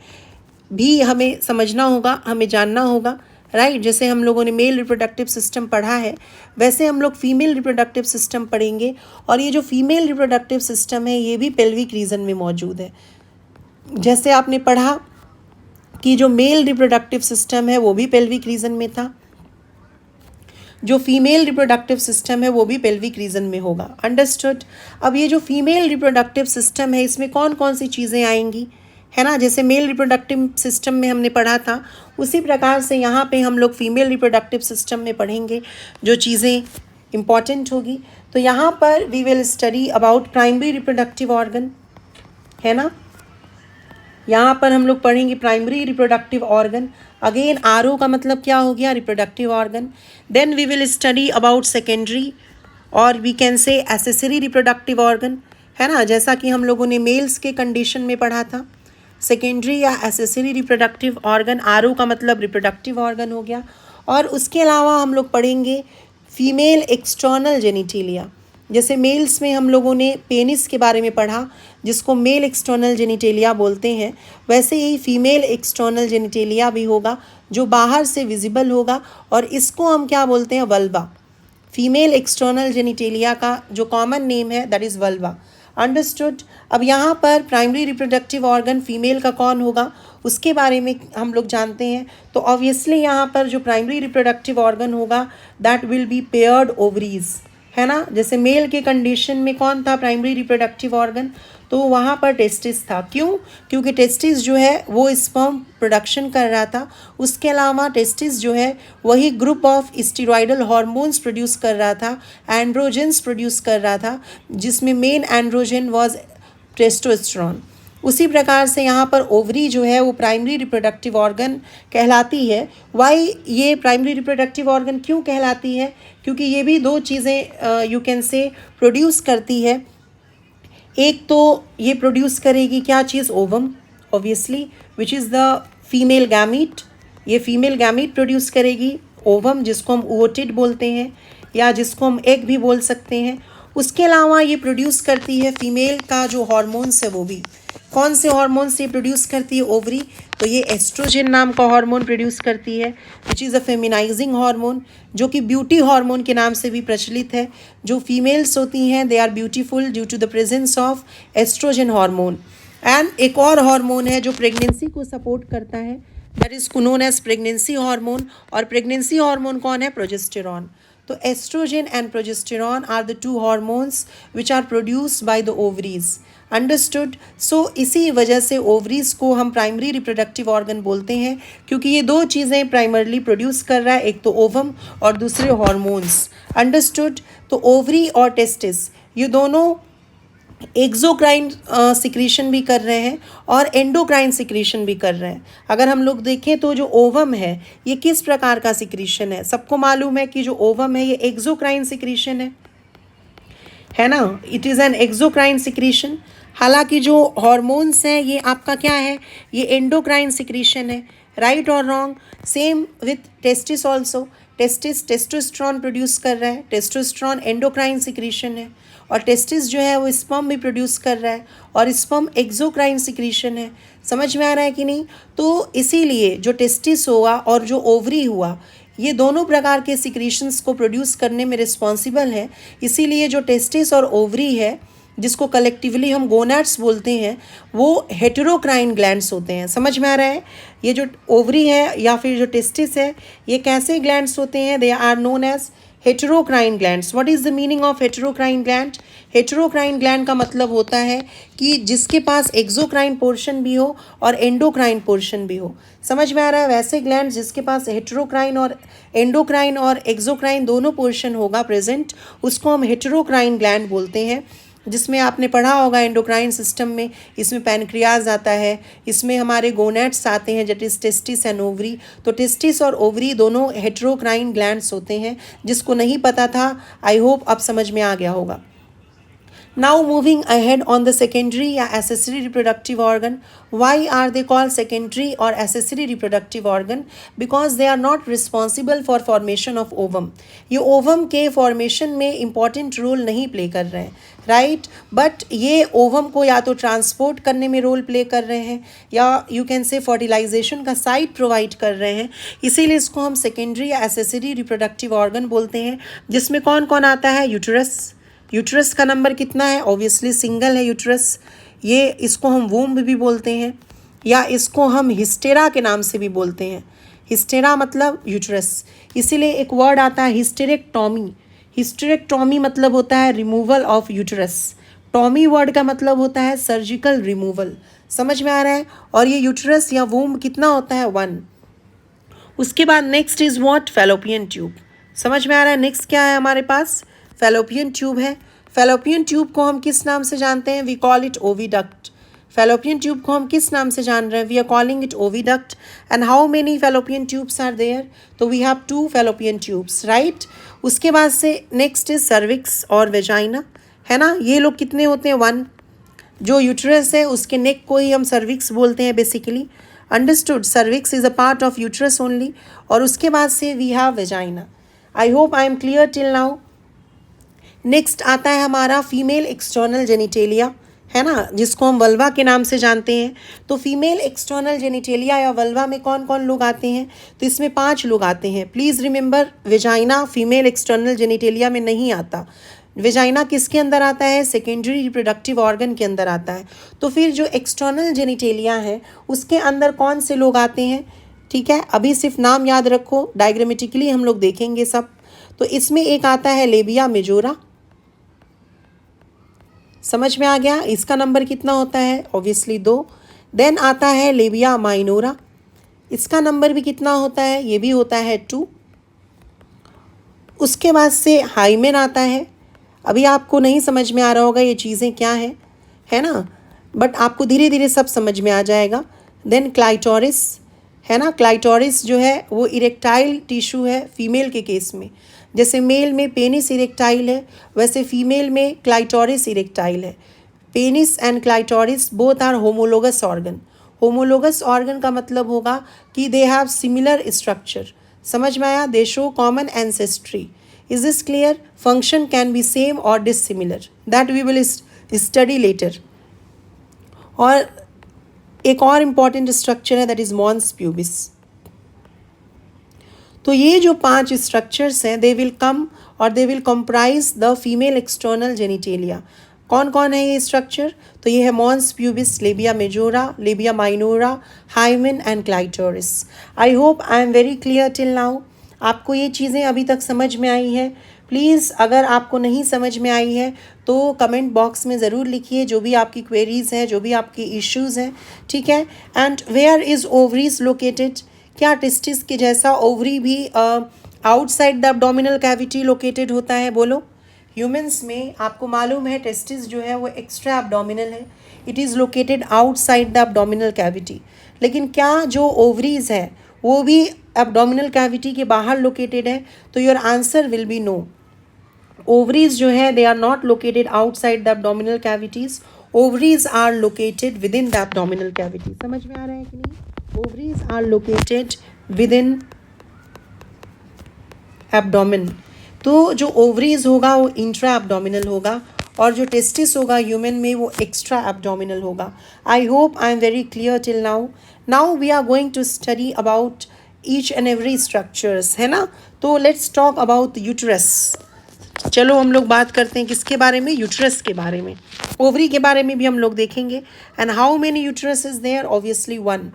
[SPEAKER 1] भी हमें समझना होगा, हमें जानना होगा, राइट। जैसे हम लोगों ने मेल रिप्रोडक्टिव सिस्टम पढ़ा है वैसे हम लोग फीमेल रिप्रोडक्टिव सिस्टम पढ़ेंगे। और ये जो फीमेल रिप्रोडक्टिव सिस्टम है ये भी पेल्विक रीजन में मौजूद है। जैसे आपने पढ़ा कि जो मेल रिप्रोडक्टिव सिस्टम है वो भी पेल्विक रीजन में था, जो फीमेल रिप्रोडक्टिव सिस्टम है वो भी पेल्विक रीजन में होगा। अंडरस्टूड। अब ये जो फीमेल रिप्रोडक्टिव सिस्टम है इसमें कौन कौन सी चीज़ें आएंगी, है ना। जैसे मेल रिप्रोडक्टिव सिस्टम में हमने पढ़ा था उसी प्रकार से यहाँ पे हम लोग फीमेल रिप्रोडक्टिव सिस्टम में पढ़ेंगे जो चीज़ें इम्पॉर्टेंट होगी। तो यहाँ पर we will study about primary reproductive organ, है ना। यहाँ पर हम लोग पढ़ेंगे primary reproductive organ. Again RO का मतलब क्या हो गया, reproductive organ. Then we will study about secondary और we can say accessory reproductive organ, है ना। जैसा कि हम लोगों ने मेल्स के कंडीशन में पढ़ा था, सेकेंडरी या एसेसरी रिप्रोडक्टिव ऑर्गन, आरओ का मतलब रिप्रोडक्टिव ऑर्गन हो गया। और उसके अलावा हम लोग पढ़ेंगे फीमेल एक्सटर्नल जेनिटेलिया। जैसे मेल्स में हम लोगों ने पेनिस के बारे में पढ़ा जिसको मेल एक्सटर्नल जेनिटेलिया बोलते हैं, वैसे ही फीमेल एक्सटर्नल जेनिटेलिया भी होगा जो बाहर से विजिबल होगा और इसको हम क्या बोलते हैं, वल्वा। फीमेल एक्सटर्नल जेनिटेलिया का जो कॉमन नेम है दैट इज़ वल्वा। अंडरस्टूड। अब यहाँ पर प्राइमरी रिप्रोडक्टिव ऑर्गन फीमेल का कौन होगा उसके बारे में हम लोग जानते हैं। तो ऑब्वियसली यहाँ पर जो प्राइमरी रिप्रोडक्टिव ऑर्गन होगा that will be paired ovaries, है ना। जैसे मेल के कंडीशन में कौन था प्राइमरी रिप्रोडक्टिव ऑर्गन, तो वहाँ पर टेस्टिस था। क्यों? क्योंकि टेस्टिस जो है वो स्पर्म प्रोडक्शन कर रहा था। उसके अलावा टेस्टिस जो है वही group of steroidal hormones produce कर रहा था, एंड्रोजेंस प्रोड्यूस कर रहा था, जिसमें मेन एंड्रोजन वाज टेस्टोस्टेरोन। उसी प्रकार से यहाँ पर ओवरी जो है वो प्राइमरी रिप्रोडक्टिव ऑर्गन कहलाती है। वाई ये प्राइमरी रिप्रोडक्टिव ऑर्गन क्यों कहलाती है? क्योंकि ये भी दो चीज़ें यू कैन से प्रोड्यूस करती है। एक तो ये प्रोड्यूस करेगी क्या चीज़, ovum obviously, which is the female gamete. ये फीमेल गैमीट प्रोड्यूस करेगी ओवम, जिसको हम ओटिड बोलते हैं या जिसको हम एग भी बोल सकते हैं। उसके अलावा ये प्रोड्यूस करती है फीमेल का जो हार्मोन्स है वो भी। कौन से हार्मोन्स ये प्रोड्यूस करती है ओवरी, तो ये एस्ट्रोजन नाम का हार्मोन प्रोड्यूस करती है विच इज़ अ फेमिनाइजिंग हार्मोन, जो कि ब्यूटी हार्मोन के नाम से भी प्रचलित है। जो फीमेल्स होती हैं they are beautiful due to the presence of estrogen hormone. And एक और हार्मोन है जो प्रेगनेंसी को सपोर्ट करता है, that is known as pregnancy hormone. और प्रेगनेंसी हार्मोन कौन है, प्रोजेस्टेरॉन। तो estrogen and progesterone are the two hormones which are produced by the ovaries. Understood. So इसी वजह से ओवरीज को हम प्राइमरी रिप्रोडक्टिव ऑर्गन बोलते हैं, क्योंकि ये दो चीज़ें प्राइमरली प्रोड्यूस कर रहा है, एक तो ओवम और दूसरे हार्मोन्स। अंडरस्टूड। तो ओवरी और टेस्टिस ये दोनों एक्सोक्राइन सिक्रीशन भी कर रहे हैं और एंडोक्राइन सिक्रीशन भी कर रहे हैं। अगर हम लोग देखें तो जो ओवम है ये किस प्रकार का सिक्रीशन है, सबको मालूम है कि जो ओवम है ये एक्सोक्राइन सिक्रीशन है ना, it is an exocrine secretion. हालांकि जो हॉर्मोन्स हैं ये आपका क्या है, ये एंडोक्राइन सिक्रीशन है। राइट और wrong? Same with testis also. Testis testosterone produce कर रहा है, टेस्टोस्टेरोन एंडोक्राइन सिक्रीशन है। और टेस्टिस जो है वो स्पर्म भी प्रोड्यूस कर रहा है और स्पर्म एक्सोक्राइन सिक्रीशन है। समझ में आ रहा है कि नहीं? तो इसीलिए जो टेस्टिस हुआ और जो ओवरी हुआ ये दोनों प्रकार के सिक्रीशंस को प्रोड्यूस करने में रिस्पॉन्सिबल है। इसीलिए जो टेस्टिस और ओवरी है जिसको कलेक्टिवली हम गोनाड्स बोलते हैं वो हेटेरोक्राइन ग्लैंड्स होते हैं। समझ में आ रहा है? ये जो ओवरी है या फिर जो टेस्टिस है ये कैसे ग्लैंड्स होते हैं, they are known as heterocrine glands. What is the meaning of heterocrine gland? Heterocrine gland का मतलब होता है कि जिसके पास एक्सोक्राइन पोर्शन भी हो और एंडोक्राइन पोर्शन भी हो. समझ में आ रहा है? वैसे ग्लैंड जिसके पास हेटेरोक्राइन और एंडोक्राइन और एक्सोक्राइन दोनों पोर्शन होगा प्रेजेंट, उसको हम हेटेरोक्राइन ग्लैंड बोलते हैं. जिसमें आपने पढ़ा होगा एंडोक्राइन सिस्टम में, इसमें पैनक्रियाज आता है, इसमें हमारे गोनेट्स आते हैं, that is testis and ovary. तो टेस्टिस और ओवरी दोनों हेटेरोक्राइन ग्लैंड्स होते हैं. जिसको नहीं पता था, आई होप अब समझ में आ गया होगा. Now moving ahead on the secondary या accessory reproductive organ. Why are they called secondary or accessory reproductive organ? Because they are not responsible for formation of ovum. ये ovum के formation में important role नहीं play कर रहे हैं, right? But ये ovum को या तो transport करने में role play कर रहे हैं या you can say fertilization का site provide कर रहे हैं. इसीलिए इसको हम secondary या accessory reproductive organ बोलते हैं. जिसमें कौन कौन आता है? यूटरस. यूट्रस का नंबर कितना है? ऑब्वियसली सिंगल है यूट्रस. ये इसको हम वूम्ब भी बोलते हैं या इसको हम हिस्टेरा के नाम से भी बोलते हैं. हिस्टेरा मतलब यूट्रस. इसीलिए एक वर्ड आता है हिस्टेरेक्टॉमी. हिस्टेरेक्टॉमी मतलब होता है removal of uterus. Tommy word का मतलब होता है सर्जिकल रिमूवल. समझ में आ रहा है? और ये यूट्रस या वूम्ब कितना होता है? 1. उसके बाद next is what? Fallopian tube. समझ में आ रहा है? नेक्स्ट क्या है हमारे पास? फैलोपियन ट्यूब है. फैलोपियन ट्यूब को हम किस नाम से जानते हैं? We call it oviduct. Fallopian tube को हम किस नाम से जान रहे हैं? We are calling it oviduct. And how many Fallopian tubes are there? तो we have 2 Fallopian tubes, right. उसके बाद से नेक्स्ट इज सर्विक्स और वेजाइना, है ना. ये लोग कितने होते हैं? 1. जो यूट्रस है उसके नेक को ही हम सर्विक्स बोलते हैं basically. Understood? Cervix is a part of uterus only. और उसके बाद से we have vagina. I hope I am clear till now. Next आता है हमारा फीमेल एक्सटर्नल जेनिटेलिया, है ना, जिसको हम वल्वा के नाम से जानते हैं. तो फीमेल एक्सटर्नल जेनिटेलिया या वल्वा में कौन कौन लोग आते हैं? तो इसमें 5 लोग आते हैं. Please remember, vagina female external genitalia में नहीं आता. वेजाइना किसके अंदर आता है? सेकेंडरी रिप्रोडक्टिव ऑर्गन के अंदर आता है. तो फिर जो एक्सटर्नल जेनिटेलिया है उसके अंदर कौन से लोग आते हैं? ठीक है, अभी सिर्फ नाम याद रखो, डायग्रामेटिकली हम लोग देखेंगे सब. तो इसमें एक आता है लेबिया मेजोरा. समझ में आ गया? इसका नंबर कितना होता है? ऑब्वियसली 2. देन आता है लेबिया माइनोरा. इसका नंबर भी कितना होता है? ये भी होता है 2. उसके बाद से हाइमेन आता है. अभी आपको नहीं समझ में आ रहा होगा ये चीज़ें क्या है ना, बट आपको धीरे धीरे सब समझ में आ जाएगा. देन क्लाइटोरिस, है ना. क्लाइटोरिस जो है वो इरेक्टाइल टिश्यू है फीमेल के केस में. जैसे मेल में पेनिस इरेक्टाइल है, वैसे फीमेल में क्लाइटोरिस इरेक्टाइल है. Penis and clitoris both are homologous organ. Homologous organ का मतलब होगा कि दे हैव सिमिलर स्ट्रक्चर. समझ में आया? They show common ancestry. Is this clear? Function can be same or dissimilar, that we will study later. और एक और इम्पॉर्टेंट स्ट्रक्चर है, दैट इज मॉन्स प्यूबिस. तो ये जो 5 स्ट्रक्चर्स हैं, दे विल कम और they will comprise the female external genitalia. कौन कौन है ये स्ट्रक्चर? तो ये है mons pubis, labia majora, labia minora, hymen and clitoris. I hope I am very clear till now. आपको ये चीज़ें अभी तक समझ में आई है? प्लीज़ अगर आपको नहीं समझ में आई है तो कमेंट बॉक्स में ज़रूर लिखिए, जो भी आपकी क्वेरीज़ हैं, जो भी आपकी इश्यूज़ हैं, ठीक है. And where is ovaries located? क्या टेस्टिस के जैसा ओवरी भी outside the abdominal cavity located होता है? बोलो. ह्यूमंस में आपको मालूम है टेस्टिस जो है वो एक्स्ट्रा एब्डोमिनल है. It is located outside the abdominal cavity. लेकिन क्या जो ओवरीज है वो भी एब्डोमिनल कैविटी के बाहर लोकेटेड है? तो your answer will be no. Ovaries जो है they are not located outside the abdominal cavities. Ovaries are located within the abdominal cavity. समझ में आ रहा है कि नहीं? Ovaries are located within abdomen. तो जो ovaries होगा वो इंट्रा एब्डोमिनल होगा और जो टेस्टिस होगा ह्यूमन में वो एक्स्ट्रा एब्डोमिनल होगा. I hope I am very clear till now. Now we are going to study about each and every structures, है ना. तो लेट्स टॉक अबाउट यूट्रस. चलो हम लोग बात करते हैं किसके बारे में? यूट्रस के बारे में. ओवरी के बारे में भी हम लोग देखेंगे. And how many uterus is there? Obviously 1.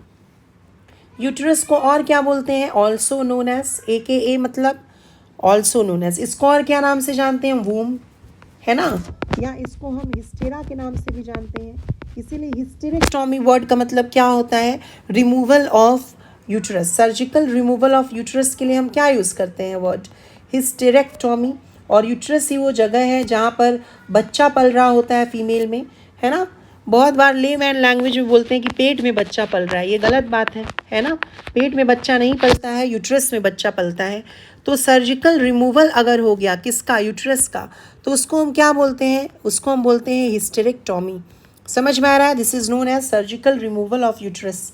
[SPEAKER 1] Uterus को और क्या बोलते हैं? ऑल्सो नोन एज, AKA मतलब ऑल्सो नोन एज, इसको और क्या नाम से जानते हैं, वूम, है ना, या इसको हम हिस्टेरा के नाम से भी जानते हैं। इसीलिए हिस्टेरेक्टॉमी वर्ड का मतलब क्या होता है, removal of uterus. Surgical removal of uterus के लिए हम क्या यूज़ करते हैं वर्ड, हिस्टेरेक्टॉमी। और यूट्रस ही वो जगह है जहाँ पर बच्चा पल रहा होता है फीमेल में, है ना। बहुत बार लेमैन लैंग्वेज में बोलते हैं कि पेट में बच्चा पल रहा है, ये गलत बात है ना। पेट में बच्चा नहीं पलता है, यूट्रस में बच्चा पलता है। तो सर्जिकल रिमूवल अगर हो गया किसका, यूट्रस का, तो उसको हम क्या बोलते हैं, उसको हम बोलते हैं हिस्टेरेक्टॉमी। समझ में आ रहा है, this is known as surgical removal of uterus.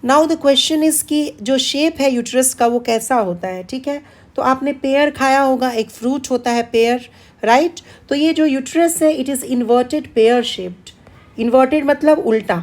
[SPEAKER 1] Now the question is कि जो शेप है यूट्रस का वो कैसा होता है, ठीक है। तो आपने पेयर खाया होगा, एक फ्रूट होता है पेयर, राइट। तो ये जो यूट्रस है it is inverted pear shaped. Inverted मतलब उल्टा,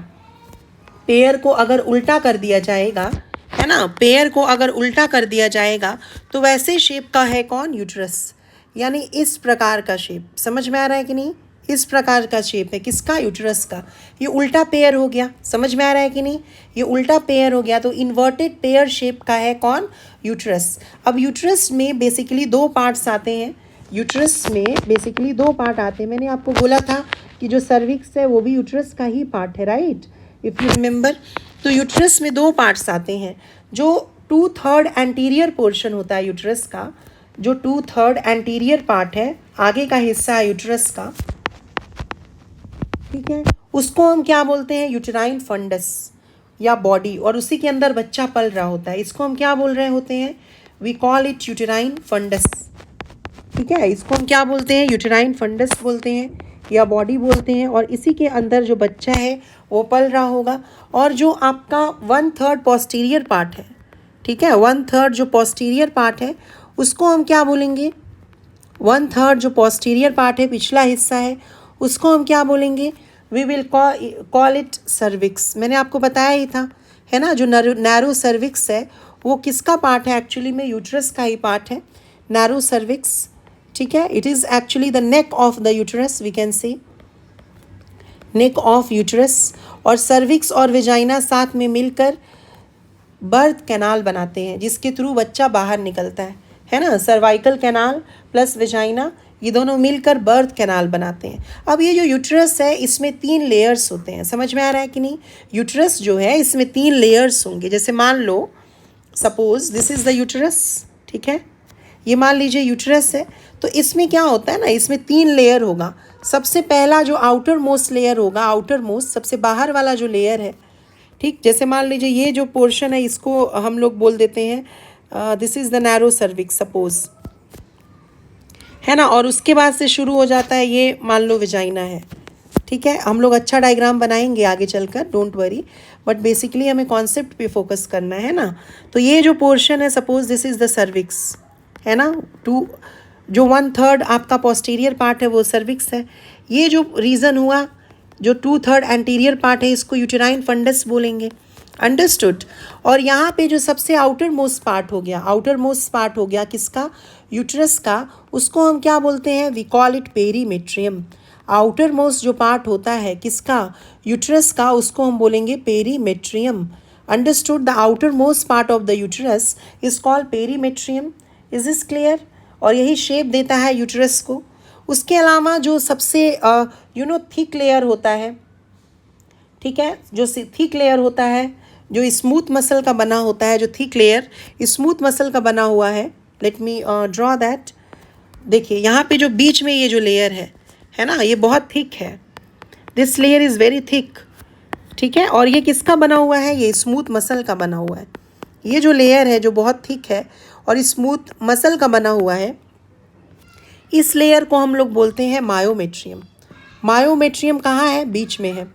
[SPEAKER 1] पेयर को अगर उल्टा कर दिया जाएगा, है ना, पेयर को अगर उल्टा कर दिया जाएगा तो वैसे शेप का है कौन, यूट्रस। यानी इस प्रकार का शेप, समझ में आ रहा है कि नहीं, इस प्रकार का शेप है किसका, यूट्रस का। ये उल्टा पेयर हो गया, समझ में आ रहा है कि नहीं, ये उल्टा पेयर हो गया। तो इन्वर्टेड पेयर शेप का है कौन, यूट्रस। अब यूट्रस में बेसिकली दो पार्ट्स आते हैं, यूट्रस में बेसिकली दो पार्ट आते हैं। मैंने आपको बोला था कि जो सर्विक्स है वो भी यूट्रस का ही पार्ट है, राइट, इफ़ यू रिमेंबर। तो यूट्रस में दो पार्ट्स आते हैं, जो 2/3 एंटीरियर पोर्शन होता है यूट्रस का, जो 2/3 एंटीरियर पार्ट है, आगे का हिस्सा है यूट्रस का, ठीक है, उसको हम क्या बोलते हैं, यूटेराइन फंडस या बॉडी, और उसी के अंदर बच्चा पल रहा होता है, इसको हम क्या बोल रहे होते हैं, we call it uterine fundus, ठीक है। इसको हम क्या बोलते हैं, यूटेराइन फंडस बोलते हैं या बॉडी बोलते हैं। और इसी के अंदर जो बच्चा है वो पल रहा होगा। और जो आपका 1/3 पोस्टीरियर पार्ट है, ठीक है, 1/3 जो पोस्टीरियर पार्ट है उसको हम क्या बोलेंगे, 1/3 जो पोस्टीरियर पार्ट है, पिछला हिस्सा है, उसको हम क्या बोलेंगे, we will call it cervix. मैंने आपको बताया ही था, है ना, जो नैरो सर्विक्स है वो किसका पार्ट है, एक्चुअली में यूट्रस का ही पार्ट है, नैरो सर्विक्स, ठीक है। It is actually the neck of the uterus, we can say neck of uterus. और सर्विक्स और वेजाइना साथ में मिलकर बर्थ कैनाल बनाते हैं, जिसके थ्रू बच्चा बाहर निकलता है ना। सर्वाइकल कैनाल प्लस वेजाइना ये दोनों मिलकर बर्थ कैनाल बनाते हैं। अब ये जो यूट्रस है इसमें 3 लेयर्स होते हैं, समझ में आ रहा है कि नहीं। यूट्रस जो है इसमें 3 लेयर्स होंगे। जैसे मान लो suppose this is the uterus, ठीक है, ये मान लीजिए यूट्रस है। तो इसमें क्या होता है ना, इसमें 3 लेयर होगा। सबसे पहला जो आउटर मोस्ट लेयर होगा, आउटर मोस्ट सबसे बाहर वाला जो लेयर है, ठीक, जैसे मान लीजिए ये जो पोर्शन है इसको हम लोग बोल देते हैं this is the narrow cervix suppose, है ना। और उसके बाद से शुरू हो जाता है ये, मान लो वेजाइना है, ठीक है। हम लोग अच्छा डायग्राम बनाएंगे आगे चलकर, डोंट वरी, बट बेसिकली हमें कॉन्सेप्ट पे फोकस करना है ना। तो ये जो पोर्शन है suppose this is the cervix, है ना, जो 1/3 आपका पोस्टीरियर पार्ट है वो सर्विक्स है। ये जो रीज़न हुआ, जो 2/3 एंटीरियर पार्ट है इसको यूटेराइन फंडस बोलेंगे, अंडरस्टूड। और यहाँ पे जो सबसे आउटर मोस्ट पार्ट हो गया, आउटर मोस्ट पार्ट हो गया किसका, यूट्रस का, उसको हम क्या बोलते हैं, we call it perimetrium. Outermost जो पार्ट होता है किसका, यूट्रस का, उसको हम बोलेंगे perimetrium, understood. The outermost part of the uterus is called perimetrium, is this clear. और यही शेप देता है यूट्रस को। उसके अलावा जो सबसे थिक लेयर होता है, ठीक है, जो थिक लेयर होता है, जो स्मूथ मसल का बना होता है, जो थिक लेयर स्मूथ मसल का बना हुआ है, लेट मी ड्रॉ दैट। देखिए यहाँ पे जो बीच में ये जो लेयर है ना, ये बहुत थिक है, this layer is very thick, ठीक है। और ये किसका बना हुआ है, ये स्मूथ मसल का बना हुआ है। ये जो लेयर है जो बहुत थिक है और स्मूथ मसल का बना हुआ है, इस लेयर को हम लोग बोलते हैं मायोमेट्रियम। मायोमेट्रियम कहाँ है, बीच में है,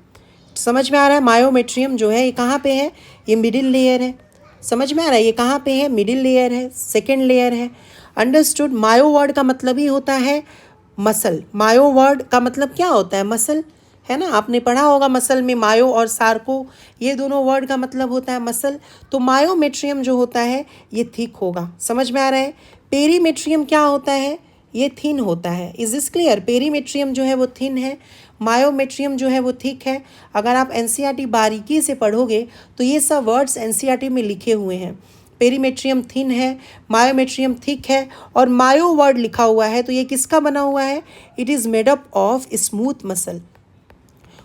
[SPEAKER 1] समझ में आ रहा है। मायोमेट्रियम जो है ये कहाँ पे है, ये मिडिल लेयर है, समझ में आ रहा है, ये कहाँ पे है, मिडिल लेयर है, सेकेंड लेयर है, अंडरस्टूड। मायो वर्ड का मतलब ही होता है मसल। मायो वर्ड का मतलब क्या होता है, मसल, है ना। आपने पढ़ा होगा मसल में मायो और सार्को, ये दोनों वर्ड का मतलब होता है मसल। तो मायोमेट्रियम जो होता है ये थिक होगा, समझ में आ रहा है। पेरीमेट्रियम क्या होता है, ये थिन होता है, इज दिस क्लियर। पेरीमेट्रियम जो है वो थिन है, मायोमेट्रियम जो है वो थिक है। अगर आप एनसीईआरटी बारीकी से पढ़ोगे तो ये सब वर्ड्स एनसीईआरटी में लिखे हुए हैं। पेरीमेट्रियम थिन है, मायोमेट्रियम थिक है और मायो वर्ड लिखा हुआ है, तो ये किसका बना हुआ है? It is made up of smooth muscle.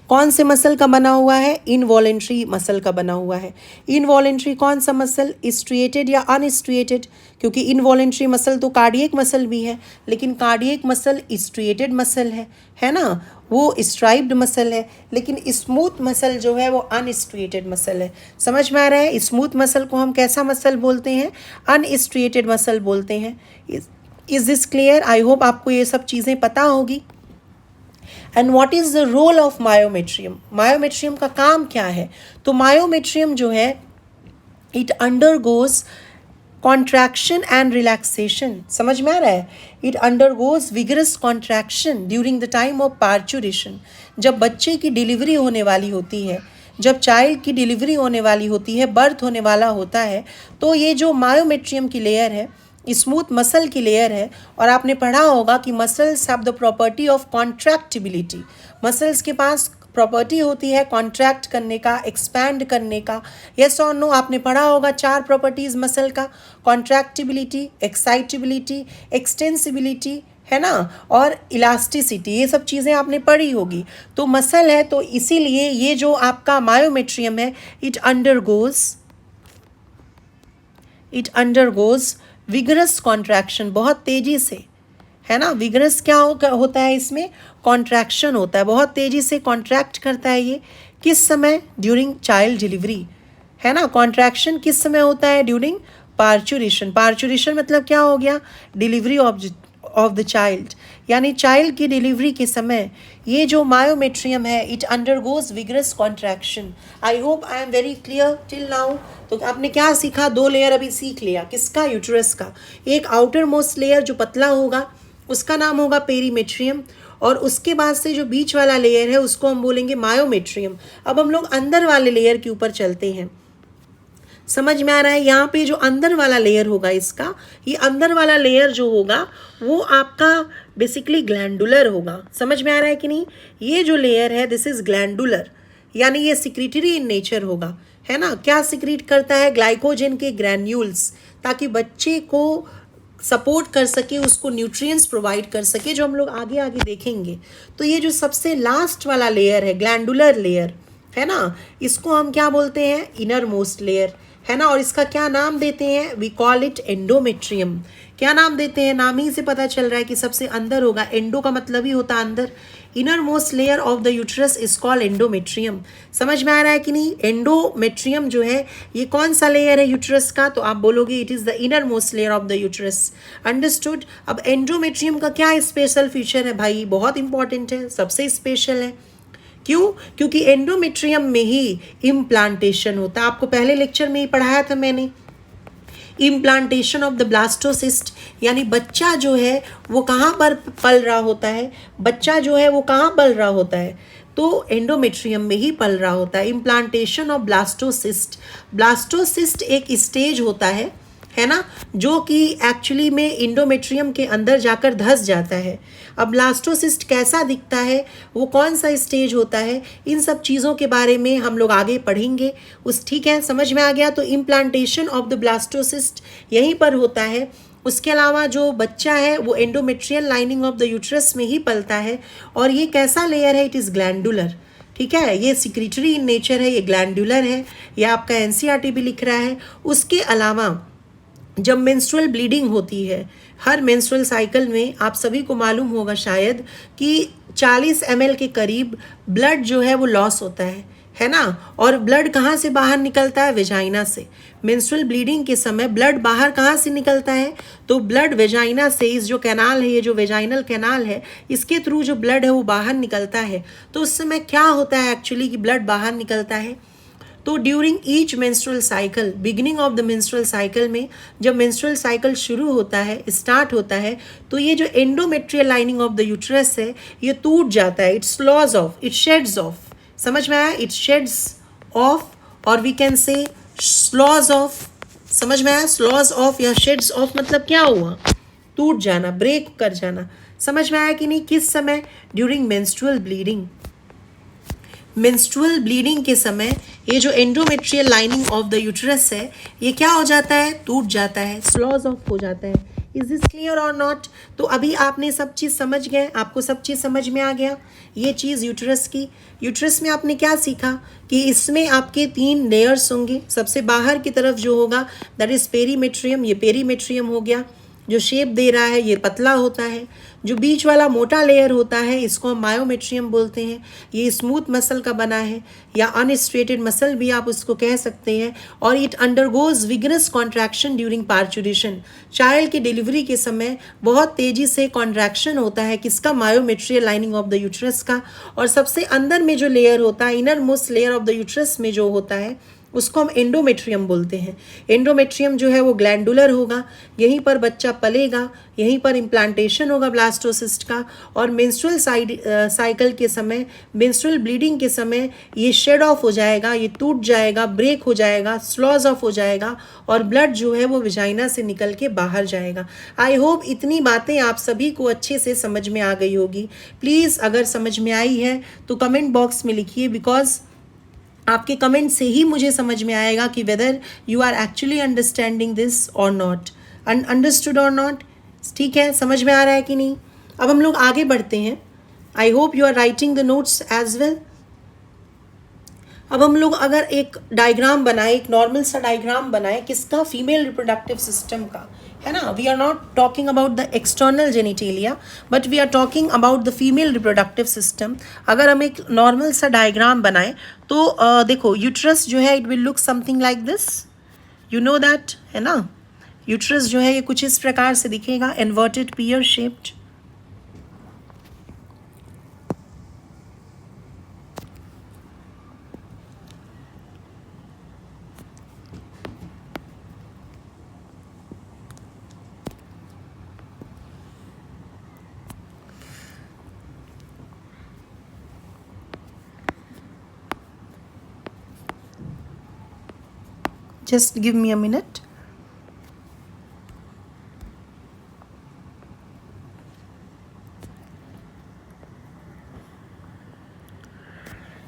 [SPEAKER 1] कौन से मसल का बना हुआ है? इनवॉलेंट्री मसल का बना हुआ है। इनवॉलेंट्री कौन सा मसल? स्ट्रिएटेड या अनस्ट्रिएटेड? क्योंकि इनवॉलेंट्री मसल तो कार्डियक मसल भी है, लेकिन कार्डियक मसल स्ट्रिएटेड मसल है ना, वो स्ट्राइप्ड मसल है। लेकिन स्मूथ मसल जो है वो अनस्ट्रिएटेड मसल है। समझ में आ रहा है? स्मूथ मसल को हम कैसा मसल बोलते हैं? अनस्ट्रिएटेड मसल बोलते हैं। Is this clear? I hope आपको ये सब चीज़ें पता होगी। And what is the role of myometrium? Myometrium का काम क्या है? तो मायोमेट्रियम जो है it undergoes contraction and relaxation. समझ में आ रहा है? It undergoes vigorous contraction during the time of parturition. जब बच्चे की डिलीवरी होने वाली होती है, जब चाइल्ड की डिलीवरी होने वाली होती है, बर्थ होने वाला होता है, तो ये जो मायोमेट्रियम की लेयर है, स्मूथ मसल की लेयर है। और आपने पढ़ा होगा कि muscles have the property of contractibility. Muscles के पास प्रॉपर्टी होती है कॉन्ट्रैक्ट करने का, एक्सपैंड करने का। Yes or no? आपने पढ़ा होगा 4 प्रॉपर्टीज़ मसल का: कॉन्ट्रैक्टिबिलिटी, एक्साइटिबिलिटी, एक्सटेंसिबिलिटी, है ना, और इलास्टिसिटी। ये सब चीज़ें आपने पढ़ी होगी। तो मसल है, तो इसीलिए ये जो आपका मायोमेट्रियम है इट अंडरगोज विगरस कॉन्ट्रैक्शन, बहुत तेज़ी से, है ना। विगरस क्या होता है? इसमें कॉन्ट्रैक्शन होता है, बहुत तेज़ी से कॉन्ट्रैक्ट करता है ये। किस समय? ड्यूरिंग चाइल्ड डिलीवरी, है ना। कॉन्ट्रैक्शन किस समय होता है? During parturition. पार्चुरेशन मतलब क्या हो गया? डिलीवरी ऑफ द चाइल्ड, यानी चाइल्ड की डिलीवरी के समय ये जो मायोमेट्रियम है it undergoes vigorous contraction. I hope I am very clear till now. तो आपने क्या सीखा? 2 लेयर अभी सीख लिया। किसका? यूट्रस का। एक आउटर मोस्ट लेयर जो पतला होगा उसका नाम होगा पेरीमेट्रियम, और उसके बाद से जो बीच वाला लेयर है उसको हम बोलेंगे मायोमेट्रियम। अब हम लोग अंदर वाले लेयर के ऊपर चलते हैं। समझ में आ रहा है? यहाँ पे जो अंदर वाला लेयर होगा इसका, ये अंदर वाला लेयर जो होगा वो आपका बेसिकली ग्लैंडुलर होगा। समझ में आ रहा है कि नहीं? ये जो लेयर है दिस इज ग्लैंडुलर, यानी ये सिक्रीटरी इन नेचर होगा, है ना। क्या सिक्रीट करता है? ग्लाइकोजन के ग्रैन्यूल्स, ताकि बच्चे को सपोर्ट कर सके, उसको न्यूट्रिएंट्स प्रोवाइड कर सके, जो हम लोग आगे आगे देखेंगे। तो ये जो सबसे लास्ट वाला लेयर है ग्लैंडुलर लेयर, है ना, इसको हम क्या बोलते हैं? इनर मोस्ट लेयर, है ना। और इसका क्या नाम देते हैं? We call it endometrium. क्या नाम देते हैं? नाम ही से पता चल रहा है कि सबसे अंदर होगा। एंडो का मतलब ही होता है अंदर। Inner most layer of the uterus is called endometrium. समझ में आ रहा है कि नहीं? एंडोमेट्रियम जो है ये कौन सा लेयर है यूट्रस का? तो आप बोलोगे it is the inner most layer of the uterus. Understood? अब एंडोमेट्रियम का क्या स्पेशल फीचर है भाई? बहुत इंपॉर्टेंट है, सबसे स्पेशल है। क्यों? क्योंकि एंडोमेट्रियम में ही इम्प्लांटेशन होता है। आपको पहले लेक्चर में ही पढ़ाया था मैंने, इम्प्लांटेशन ऑफ द ब्लास्टोसिस्ट, यानी बच्चा जो है वो कहाँ पर पल रहा होता है? बच्चा जो है वो कहाँ पल रहा होता है? तो एंडोमेट्रियम में ही पल रहा होता है। Implantation of blastocyst. ब्लास्टोसिस्ट एक स्टेज होता है ना, जो कि एक्चुअली में एंडोमेट्रियम के अंदर जाकर धंस जाता है। अब ब्लास्टोसिस्ट कैसा दिखता है, वो कौन सा स्टेज होता है, इन सब चीज़ों के बारे में हम लोग आगे पढ़ेंगे। ठीक है, समझ में आ गया? तो इम्प्लांटेशन ऑफ द ब्लास्टोसिस्ट यहीं पर होता है। उसके अलावा जो बच्चा है वो endometrial lining of the uterus में ही पलता है। और ये कैसा लेयर है? It is glandular. ठीक है, ये सिक्रीटरी इन नेचर है, ये ग्लैंडुलर है। ये आपका एनसीईआरटी भी लिख रहा है। उसके अलावा जब मेंस्ट्रुअल ब्लीडिंग होती है, हर मेंस्ट्रुअल साइकिल में आप सभी को मालूम होगा शायद कि 40 ml के करीब ब्लड जो है वो लॉस होता है ना। और ब्लड कहाँ से बाहर निकलता है? वेजाइना से। मेंस्ट्रुअल ब्लीडिंग के समय ब्लड बाहर कहाँ से निकलता है? तो ब्लड वेजाइना से, इस जो कैनाल है, ये जो वेजाइनल कैनाल है, इसके थ्रू जो ब्लड है वो बाहर निकलता है। तो उस समय क्या होता है एक्चुअली कि ब्लड बाहर निकलता है। तो during each menstrual cycle, beginning of the menstrual cycle में, जब मेंस्ट्रुअल साइकिल शुरू होता है, स्टार्ट होता है, तो ये जो endometrial lining of the uterus है ये टूट जाता है। It's loss of, it shades of. समझ में आया? इट शेड्स ऑफ, और वी कैन से स्लॉज ऑफ। समझ में आया? स्लॉज ऑफ या शेड्स ऑफ मतलब क्या हुआ? टूट जाना, ब्रेक कर जाना। समझ में आया कि नहीं? किस समय? During menstrual bleeding. Menstrual bleeding के समय ये जो endometrial lining of the uterus है ये क्या हो जाता है, टूट जाता है, स्लॉज ऑफ हो जाता है। Is this clear or not? तो अभी आपने सब चीज़ समझ गए, आपको सब चीज़ समझ में आ गया। ये चीज़ यूट्रस की, यूट्रस में आपने क्या सीखा कि इसमें आपके 3 लेयर्स होंगे। सबसे बाहर की तरफ जो होगा दैट इज पेरीमेट्रियम, ये पेरीमेट्रियम हो गया, जो शेप दे रहा है ये पतला होता है। जो बीच वाला मोटा लेयर होता है इसको हम मायोमेट्रियम बोलते हैं, ये स्मूथ मसल का बना है या अनस्ट्रेटेड मसल भी आप उसको कह सकते हैं। और it undergoes vigorous contraction during parturition, child की डिलीवरी के समय बहुत तेजी से कॉन्ट्रैक्शन होता है किसका, myometrial lining of the uterus का। और सबसे अंदर में जो लेयर होता है, inner most layer of the uterus में जो होता है उसको हम एंडोमेट्रियम बोलते हैं। एंडोमेट्रियम जो है वो ग्लैंडुलर होगा, यहीं पर बच्चा पलेगा, यहीं पर इम्प्लांटेशन होगा ब्लास्टोसिस्ट का। और मेंस्ट्रुअल साइकिल के समय, मेंस्ट्रुअल ब्लीडिंग के समय ये शेड ऑफ हो जाएगा, ये टूट जाएगा, ब्रेक हो जाएगा, स्लॉज ऑफ हो जाएगा और ब्लड जो है वो विजाइना से निकल के बाहर जाएगा। आई होप इतनी बातें आप सभी को अच्छे से समझ में आ गई होगी। प्लीज़ अगर समझ में आई है तो कमेंट बॉक्स में लिखिए, बिकॉज आपके कमेंट से ही मुझे समझ में आएगा कि whether you are actually understanding this or not, understood और नॉट। ठीक है, समझ में आ रहा है कि नहीं? अब हम लोग आगे बढ़ते हैं। I hope you are writing the notes as well. अब हम लोग अगर एक डायग्राम बनाए, एक नॉर्मल सा डायग्राम बनाए किसका, फीमेल रिप्रोडक्टिव सिस्टम का, है ना। We are not talking about the external genitalia but we are talking about the female reproductive system. अगर हम एक नॉर्मल सा डायग्राम बनाए तो देखो यूट्रस जो है it will look something like this, you know that, है ना। यूट्रस जो है ये कुछ इस प्रकार से दिखेगा, inverted pear shaped. Just give me a minute.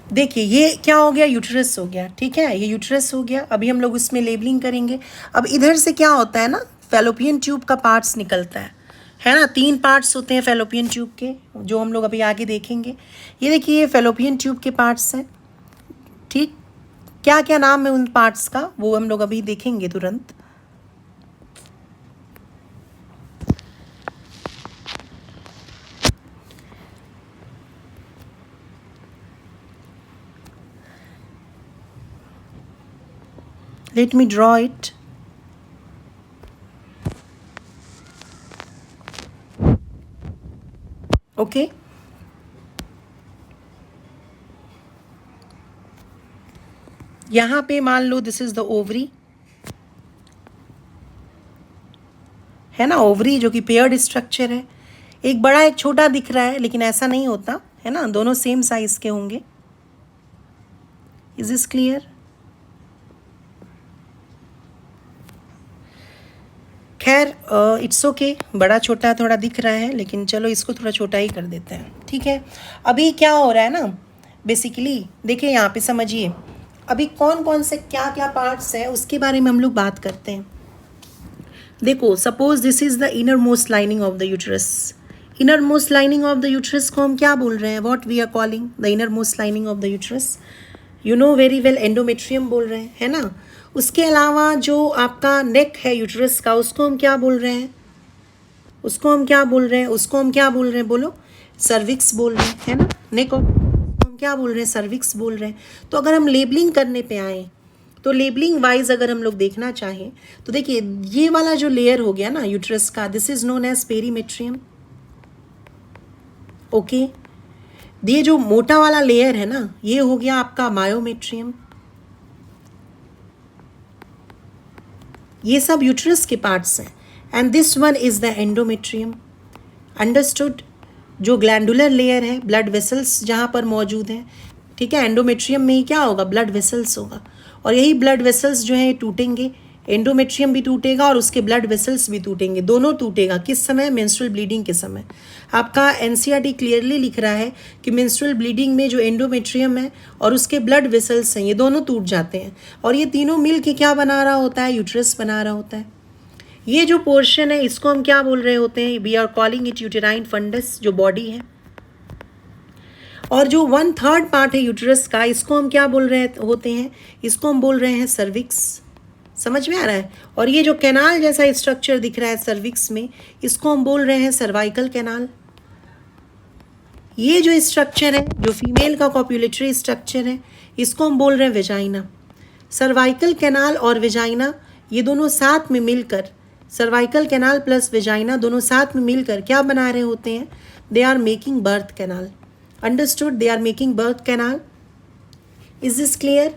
[SPEAKER 1] देखिए ये क्या हो गया, यूट्रस हो गया, ठीक है, ये यूट्रस हो गया। अभी हम लोग उसमें लेबलिंग करेंगे। अब इधर से क्या होता है ना, फैलोपियन ट्यूब का पार्ट्स निकलता है ना। 3 पार्ट्स होते हैं फैलोपियन ट्यूब के, जो हम लोग अभी आगे देखेंगे। ये देखिए ये फैलोपियन ट्यूब के पार्ट्स हैं, ठीक। क्या क्या नाम है उन पार्ट्स का वो हम लोग अभी देखेंगे तुरंत। Let me draw it. Okay. यहाँ पे मान लो दिस इज द ओवरी, है ना। ओवरी जो कि पेयर्ड स्ट्रक्चर है, एक बड़ा एक छोटा दिख रहा है लेकिन ऐसा नहीं होता, है ना, दोनों सेम साइज के होंगे। Is this clear? खैर इट्स ओके, बड़ा छोटा थोड़ा दिख रहा है लेकिन चलो इसको थोड़ा छोटा ही कर देते हैं, ठीक है। अभी क्या हो रहा है ना, बेसिकली देखिए यहाँ पे समझिए, अभी कौन कौन से क्या क्या पार्ट्स हैं उसके बारे में हम लोग बात करते हैं। देखो suppose this is the innermost lining of the uterus. Innermost lining of the uterus को हम क्या बोल रहे हैं, what we are calling the innermost lining of the uterus, you know very well, endometrium बोल रहे हैं, है ना। उसके अलावा जो आपका नेक है यूट्रस का उसको हम क्या बोल रहे हैं, उसको हम क्या बोल रहे हैं, उसको हम क्या बोल रहे हैं, बोलो, सर्विक्स बोल रहे हैं, है ना। नेक हम क्या बोल रहे हैं, सर्विक्स बोल रहे हैं। तो अगर हम लेबलिंग करने पे आए तो लेबलिंग वाइज अगर हम लोग देखना चाहें तो देखिए ये वाला जो लेयर हो गया ना यूट्रस का, this is known as perimetrium. Okay, ये जो मोटा वाला लेयर है ना ये हो गया आपका मायोमेट्रियम। ये सब यूट्रस के पार्ट्स हैं। And this one is the endometrium, understood. जो ग्लैंडुलर लेयर है, ब्लड वेसल्स जहाँ पर मौजूद हैं, ठीक है। एंडोमेट्रियम में ही क्या होगा, ब्लड वेसल्स होगा, और यही ब्लड वेसल्स जो है टूटेंगे, एंडोमेट्रियम भी टूटेगा और उसके ब्लड वेसल्स भी टूटेंगे, दोनों टूटेगा। किस समय? मेंस्ट्रुअल ब्लीडिंग के समय। आपका एनसीईआरटी क्लियरली लिख रहा है कि मेंस्ट्रुअल ब्लीडिंग में जो एंडोमेट्रियम है और उसके ब्लड वेसल्स हैं, ये दोनों टूट जाते हैं और ये तीनों मिल के क्या बना रहा होता है? यूट्रस बना रहा होता है। ये जो पोर्शन है इसको हम क्या बोल रहे होते हैं? We are calling it uterine fundus, जो बॉडी है। और जो 1/3 पार्ट है यूट्रस का, इसको हम क्या बोल रहे होते हैं? इसको हम बोल रहे हैं सर्विक्स। समझ में आ रहा है? और ये जो कैनाल जैसा स्ट्रक्चर दिख रहा है सर्विक्स में, इसको हम बोल रहे हैं सर्वाइकल कैनाल। ये जो स्ट्रक्चर है, जो फीमेल का कॉपुलेटरी स्ट्रक्चर है, इसको हम बोल रहे हैं वेजाइना। सर्वाइकल कैनाल और वेजाइना ये दोनों साथ में मिलकर, सर्वाइकल कैनाल प्लस वेजाइना दोनों साथ में मिलकर क्या बना रहे होते हैं? They are making birth canal. Understood? They are making birth canal. Is this clear?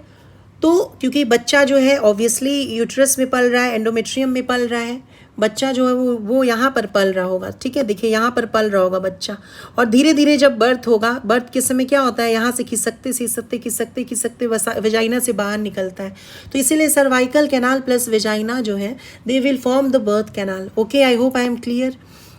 [SPEAKER 1] तो क्योंकि बच्चा जो है ऑब्वियसली यूट्रस में पल रहा है, एंडोमेट्रियम में पल रहा है, बच्चा जो है वो यहाँ पर पल रहा होगा। ठीक है, देखिए यहाँ पर पल रहा होगा बच्चा। और धीरे धीरे जब बर्थ होगा, बर्थ के समय क्या होता है? यहाँ से खिसकते खिसकते खिसकते खिसकते वेजाइना से बाहर निकलता है। तो इसीलिए सर्वाइकल कैनाल प्लस वेजाइना जो है, they will form the birth canal. Okay, I hope I am clear.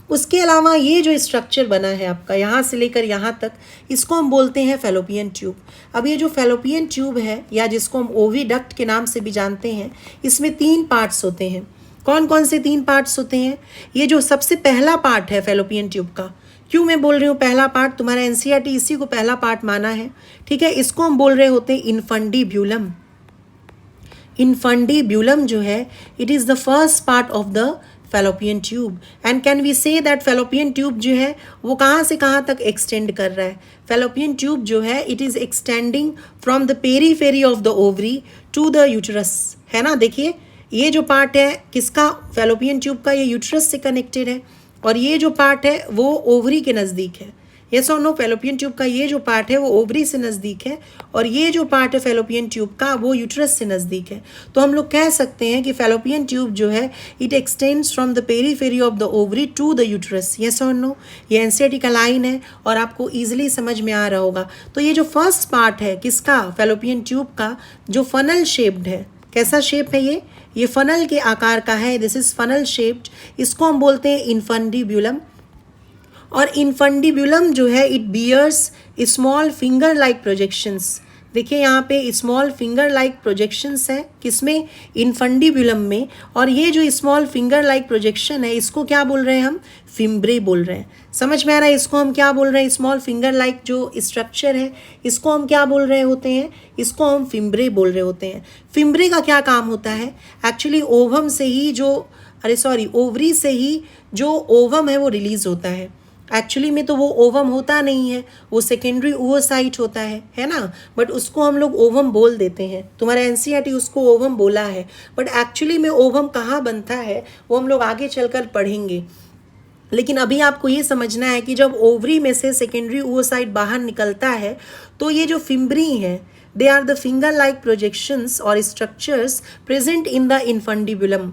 [SPEAKER 1] उसके अलावा ये जो स्ट्रक्चर बना है आपका यहाँ से लेकर यहाँ तक, इसको हम बोलते हैं फैलोपियन ट्यूब। अब ये जो फैलोपियन ट्यूब है, या जिसको हम ओविडक्ट के नाम से भी जानते हैं, इसमें 3 पार्ट्स होते हैं। कौन कौन से 3 पार्ट्स होते हैं? ये जो सबसे पहला पार्ट है फैलोपियन ट्यूब का, क्यों मैं बोल रही हूँ पहला पार्ट? तुम्हारा एनसीईआरटी इसी को पहला पार्ट माना है। ठीक है, इसको हम बोल रहे होते हैं इन्फंडिब्यूलम। इन्फंडिब्यूलम जो है, it is the first part of the fallopian tube. And can we say that fallopian tube जो है वो कहाँ से कहाँ तक एक्सटेंड कर रहा है? फैलोपियन ट्यूब जो है, it is extending from the periphery of the ovary to the uterus, है ना। देखिए ये जो पार्ट है किसका? फैलोपियन ट्यूब का, ये यूट्रस से कनेक्टेड है। और ये जो पार्ट है वो ओवरी के नज़दीक है। Yes or no? Fallopian tube का ये जो पार्ट है वो ओवरी से नज़दीक है, और ये जो पार्ट है फैलोपियन ट्यूब का वो यूट्रस से नज़दीक है। तो हम लोग कह सकते हैं कि फैलोपियन ट्यूब जो है, it extends from the periphery of the ovary to the uterus. Yes or no? ये एनसीईआरटी का लाइन है और आपको ईजिली समझ में आ रहा होगा। तो ये जो फर्स्ट पार्ट है किसका? फैलोपियन ट्यूब का, जो फनल शेप्ड है। कैसा शेप है ये फनल के आकार का है। This is funnel shaped. इसको हम बोलते हैं इन्फंडिब्यूलम। और इन्फंडिब्यूलम जो है, it bears small finger like projections. देखिए यहाँ पे स्मॉल फिंगर लाइक प्रोजेक्शंस है, किसमें? इन्फंडिब्यूलम में। और ये जो स्मॉल फिंगर लाइक प्रोजेक्शन है, इसको क्या बोल रहे हैं हम? फिम्ब्रे बोल रहे हैं। समझ में आ रहा है? इसको हम क्या बोल रहे हैं? स्मॉल फिंगर लाइक जो स्ट्रक्चर है, इसको हम क्या बोल रहे होते हैं? इसको हम फिम्ब्रे बोल रहे होते हैं। फिम्ब्रे का क्या काम होता है? एक्चुअली ओवम से ही ओवरी से ही जो ओवम है वो रिलीज होता है। एक्चुअली में तो वो ओवम होता नहीं है, वो सेकेंडरी ओवोसाइट होता है ना। बट उसको हम लोग ओवम बोल देते हैं। तुम्हारा एनसीईआरटी उसको ओवम बोला है, बट एक्चुअली में ओवम कहाँ बनता है वो हम लोग आगे चलकर पढ़ेंगे। लेकिन अभी आपको ये समझना है कि जब ओवरी में से सेकेंडरी ओवोसाइट बाहर निकलता है, तो ये जो फिम्ब्री हैं, they are the finger like projections और structures present in the infundibulum.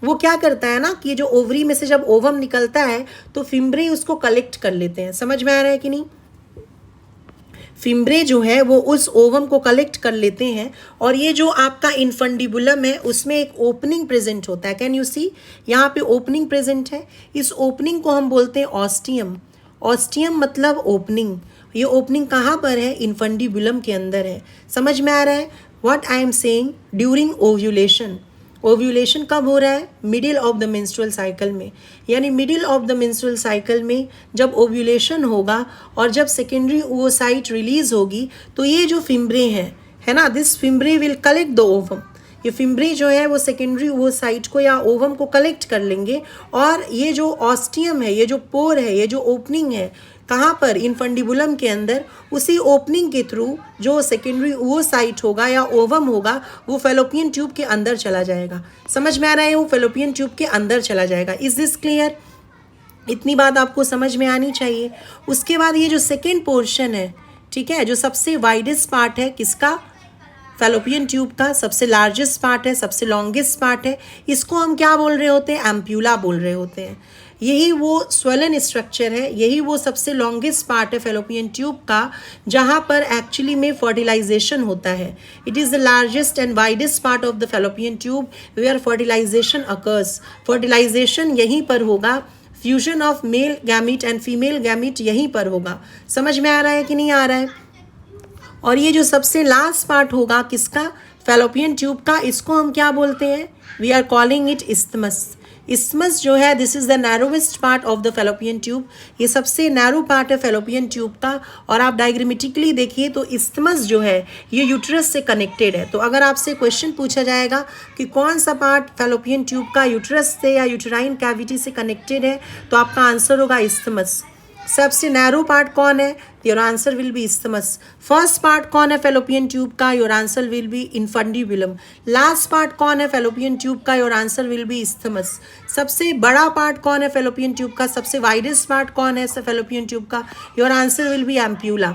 [SPEAKER 1] वो क्या करता है ना कि जो ओवरी में से जब ओवम निकलता है तो फिम्ब्रे उसको कलेक्ट कर लेते हैं। समझ में आ रहा है कि नहीं? फिम्ब्रे जो है वो उस ओवम को कलेक्ट कर लेते हैं, और ये जो आपका इन्फंडिबुलम है उसमें एक ओपनिंग प्रेजेंट होता है। Can you see? यहाँ पे ओपनिंग प्रेजेंट है। इस ओपनिंग को हम बोलते हैं ऑस्टियम। ऑस्टियम मतलब ओपनिंग। ये ओपनिंग कहाँ पर है? इन्फंडिबुलम के अंदर है। समझ में आ रहा है? What I am saying? During ovulation. Ovulation कब हो रहा है? Middle of the menstrual cycle में। यानी middle of the menstrual cycle में जब ओव्यूलेशन होगा और जब सेकेंडरी ओवोसाइट रिलीज होगी, तो ये जो फिम्ब्रे हैं, है ना, this fimbriae will collect the ovum. ये फिम्ब्रे जो है वो सेकेंडरी ओवोसाइट को या ओवम को कलेक्ट कर लेंगे, और ये जो ऑस्टियम है, ये जो पोर है, ये जो ओपनिंग है, कहाँ पर? इन्फंडिबुलम के अंदर। उसी ओपनिंग के थ्रू जो सेकेंडरी ओवोसाइट होगा या ओवम होगा, वो फैलोपियन ट्यूब के अंदर चला जाएगा। समझ में आ रहा है? वो फैलोपियन ट्यूब के अंदर चला जाएगा। Is this clear? इतनी बात आपको समझ में आनी चाहिए। उसके बाद ये जो सेकेंड पोर्शन है, ठीक है, जो सबसे वाइडेस्ट पार्ट है किसका? फैलोपियन ट्यूब का सबसे लार्जेस्ट पार्ट है, सबसे लॉन्गेस्ट पार्ट है। इसको हम क्या बोल रहे होते हैं? एम्प्यूला बोल रहे होते हैं। यही वो स्वेलन स्ट्रक्चर है, यही वो सबसे लॉन्गेस्ट पार्ट है फैलोपियन ट्यूब का, जहाँ पर एक्चुअली में फर्टिलाइजेशन होता है. It is the largest and widest part of the fallopian tube where fertilization occurs. Fertilization यहीं पर होगा, fusion of male gamete and female gamete यहीं पर होगा. समझ में आ रहा है कि नहीं आ रहा है? और ये जो सबसे लास्ट पार्ट होगा किसका, फैलोपियन ट्यूब का, इसको हम क्या बोलते हैं, we are calling it isthmus. Isthmus जो है this is the narrowest part of the fallopian tube. ये सबसे नैरो पार्ट है फैलोपियन ट्यूब का. और आप डायग्रामेटिकली देखिए तो इस्थमस जो है ये यूट्रस से कनेक्टेड है. तो अगर आपसे क्वेश्चन पूछा जाएगा कि कौन सा पार्ट फैलोपियन ट्यूब का यूट्रस से या यूट्राइन कैविटी से कनेक्टेड है, तो आपका आंसर होगा इस्थमस. सबसे नैरो पार्ट कौन है, your answer will B isthmus. First part कौन है फैलोपियन ट्यूब का, your answer will B infundibulum. Last part कौन है फैलोपियन ट्यूब का, your answer will B isthmus. सबसे बड़ा पार्ट कौन है फैलोपियन ट्यूब का, सबसे वाइडेस्ट पार्ट कौन है फैलोपियन ट्यूब का, your answer will be ampulla.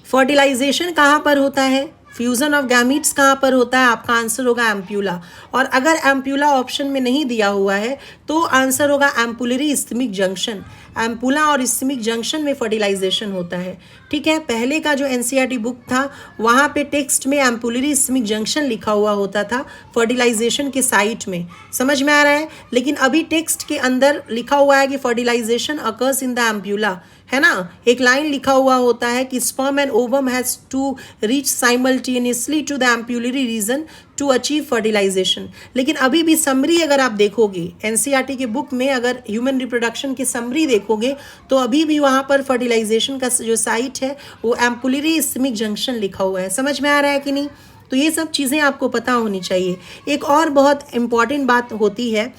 [SPEAKER 1] Fertilization कहाँ पर होता है, फ्यूजन ऑफ गैमीट्स कहाँ पर होता है, आपका आंसर होगा एम्प्यूला. और अगर एम्प्यूला ऑप्शन में नहीं दिया हुआ है तो आंसर होगा एम्पुलरी इस्थमिक जंक्शन. एम्पुला और इस्थमिक जंक्शन में फर्टिलाइजेशन होता है. ठीक है, पहले का जो एनसीईआरटी बुक था वहाँ पे टेक्स्ट में एम्पुलरी इस्थमिक जंक्शन लिखा हुआ होता था फर्टिलाइजेशन के साइट में. समझ में आ रहा है? लेकिन अभी टेक्स्ट के अंदर लिखा हुआ है कि fertilization occurs in the ampulla, है ना. एक लाइन लिखा हुआ होता है कि sperm and ovum has to reach simultaneously to the ampullary region to achieve fertilization. लेकिन अभी भी समरी अगर आप देखोगे एनसीईआरटी के बुक में, अगर ह्यूमन रिप्रोडक्शन की समरी देखोगे तो अभी भी वहाँ पर फर्टिलाइजेशन का जो साइट है वो एम्पुलरी इस्थमिक जंक्शन लिखा हुआ है. समझ में आ रहा है कि नहीं? तो ये सब चीज़ें आपको पता होनी चाहिए. एक और बहुत इंपॉर्टेंट बात होती है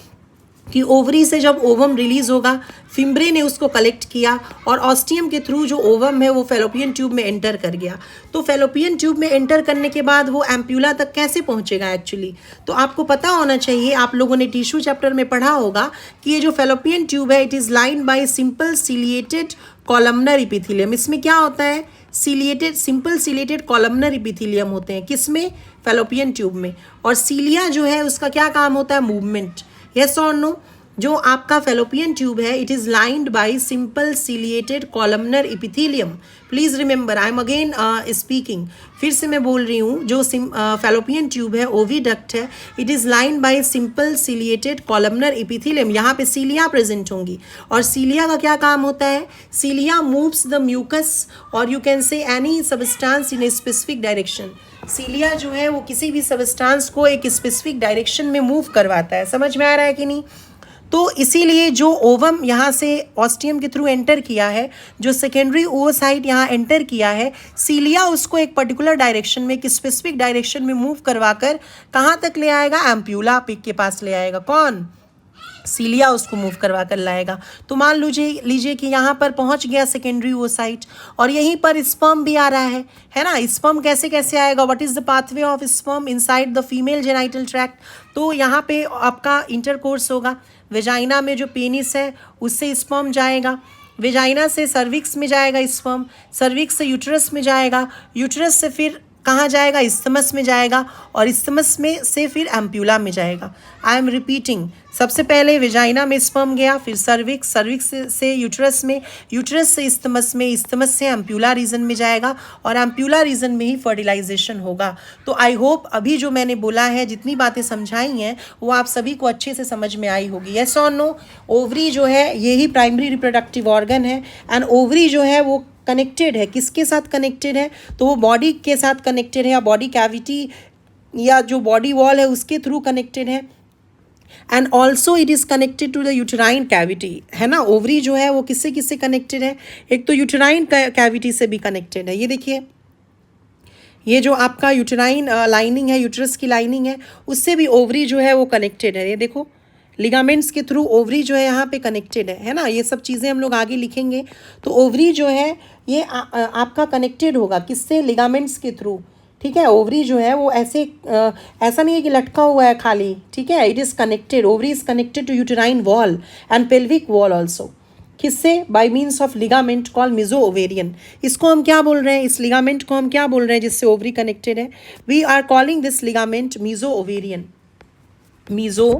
[SPEAKER 1] कि ओवरी से जब ओवम रिलीज होगा, फिम्ब्रे ने उसको कलेक्ट किया और ऑस्टियम के थ्रू जो ओवम है वो फैलोपियन ट्यूब में एंटर कर गया. तो फैलोपियन ट्यूब में एंटर करने के बाद वो एम्प्यूला तक कैसे पहुंचेगा एक्चुअली, तो आपको पता होना चाहिए. आप लोगों ने टिश्यू चैप्टर में पढ़ा होगा कि ये जो फैलोपियन ट्यूब है it is lined bye simple ciliated columnar epithelium. इसमें क्या होता है, ciliated, simple ciliated columnar epithelium होते हैं. किसमें, फैलोपियन ट्यूब में. और सीलिया जो है उसका क्या काम होता है, मूवमेंट. Yes or no. जो आपका फैलोपियन ट्यूब है it is lined bye simple ciliated columnar epithelium. Please remember, I am again speaking, फिर से मैं बोल रही हूँ. जो फैलोपियन ट्यूब है ओविडक्ट है, it is lined bye simple ciliated columnar epithelium. यहाँ पे सीलिया प्रेजेंट होंगी. और सीलिया का क्या काम होता है, सीलिया मूव्स द म्यूकस और you can say any substance in a specific direction. Cilia जो है वो किसी भी सबस्टांस को एक स्पेसिफिक डायरेक्शन में मूव करवाता है. समझ में आ रहा है कि नहीं? तो इसीलिए जो ओवम यहाँ से ऑस्टियम के थ्रू एंटर किया है, जो सेकेंडरी ओवोसाइट यहाँ एंटर किया है, सीलिया उसको एक पर्टिकुलर डायरेक्शन में, एक स्पेसिफिक डायरेक्शन में मूव करवाकर कहाँ तक ले आएगा, एम्प्यूला पिक के पास ले आएगा. कौन, सीलिया उसको मूव करवा कर लाएगा. तो मान लीजिए कि यहाँ पर पहुँच गया सेकेंडरी ओवोसाइट और यहीं पर स्पर्म भी आ रहा है ना. स्पर्म कैसे कैसे आएगा, what is the pathway of sperm inside the female genital tract. तो यहाँ पे आपका इंटरकोर्स होगा. वेजाइना में जो पेनिस है उससे स्पर्म जाएगा, वेजाइना से सर्विक्स में जाएगा स्पर्म, सर्विक्स से यूट्रस में जाएगा, यूट्रस से फिर कहाँ जाएगा, इस्थमस में जाएगा और इस्थमस में से फिर एम्प्यूला में जाएगा. आई एम रिपीटिंग, सबसे पहले वेजाइना में स्पर्म गया, फिर सर्विक्स, सर्विक्स से यूट्रस में, यूट्रस से इस्थमस में, इस्थमस से एम्प्यूला रीजन में जाएगा और एम्प्यूला रीजन में ही फर्टिलाइजेशन होगा. तो आई होप अभी जो मैंने बोला है, जितनी बातें समझाई हैं वो आप सभी को अच्छे से समझ में आई होगी. Yes or no. ओवरी जो है यही प्राइमरी रिप्रोडक्टिव ऑर्गन है एंड ओवरी जो है वो कनेक्टेड है, किसके साथ कनेक्टेड है, तो वो बॉडी के साथ कनेक्टेड है या बॉडी कैविटी या जो बॉडी वॉल है उसके थ्रू कनेक्टेड है. And also it is connected to the uterine cavity, है ना. ओवरी जो है वो किससे किससे कनेक्टेड है, एक तो यूटेराइन कैविटी से भी कनेक्टेड है. ये देखिए, ये जो आपका यूटेराइन लाइनिंग है, यूट्रस की लाइनिंग है, उससे भी ओवरी जो है वो कनेक्टेड है. ये देखो, लिगामेंट्स के थ्रू ओवरी जो है यहाँ पे कनेक्टेड है ना. ये सब चीज़ें हम लोग आगे लिखेंगे. तो ओवरी जो है ये आपका कनेक्टेड होगा किससे, लिगामेंट्स के थ्रू. ठीक है, ओवरी जो है वो ऐसा नहीं है कि लटका हुआ है खाली. ठीक है, it is connected. Ovary is connected to uterine wall and pelvic wall also. किससे, by means of ligament call meso ovarian. इसको हम क्या बोल रहे हैं, इस लिगामेंट को हम क्या बोल रहे हैं जिससे ओवरी कनेक्टेड है, we are calling this ligament meso ovarian. Meso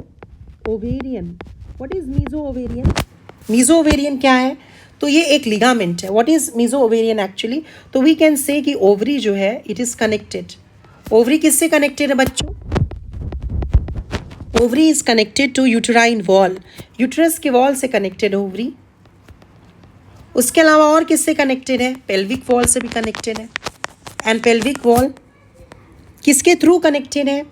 [SPEAKER 1] ovarian. What is meso ovarian? Meso ovarian क्या है? तो ये एक लिगामेंट है. What is meso ovarian actually? तो वी कैन से कि ओवरी जो है इट इज कनेक्टेड. ओवरी किससे कनेक्टेड है बच्चों? Ovary is connected to uterine wall. Uterus के वॉल से कनेक्टेड है ओवरी. उसके अलावा और किससे कनेक्टेड है? पेल्विक वॉल से भी कनेक्टेड है. एंड पेल्विक वॉल किसके थ्रू कनेक्टेड है?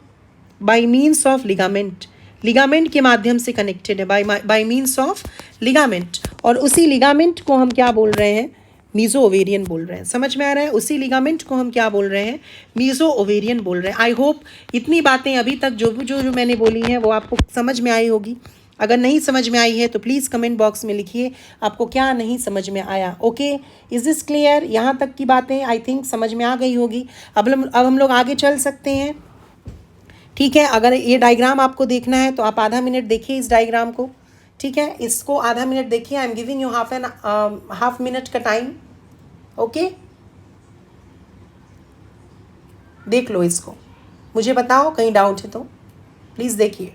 [SPEAKER 1] Bye means of ligament. Ligament के माध्यम से कनेक्टेड है, बाय मीन्स ऑफ लिगामेंट. और उसी लिगामेंट को हम क्या बोल रहे हैं? मीजो ओवेरियन बोल रहे हैं. समझ में आ रहा है? उसी लिगामेंट को हम क्या बोल रहे हैं? मीजो ओवेरियन बोल रहे हैं. आई होप इतनी बातें अभी तक जो जो मैंने बोली हैं वो आपको समझ में आई होगी. अगर नहीं समझ में आई है तो प्लीज़ कमेंट बॉक्स में लिखिए आपको क्या नहीं समझ में आया. Okay, is this clear? यहाँ तक की बातें आई थिंक समझ में आ गई होगी. अब हम लोग आगे चल सकते हैं. ठीक है, अगर ये डायग्राम आपको देखना है तो आप आधा मिनट देखिए इस डायग्राम को. ठीक है, इसको आधा मिनट देखिए. I am giving you half minute का टाइम. ओके, देख लो इसको. मुझे बताओ कहीं डाउट है तो प्लीज़ देखिए.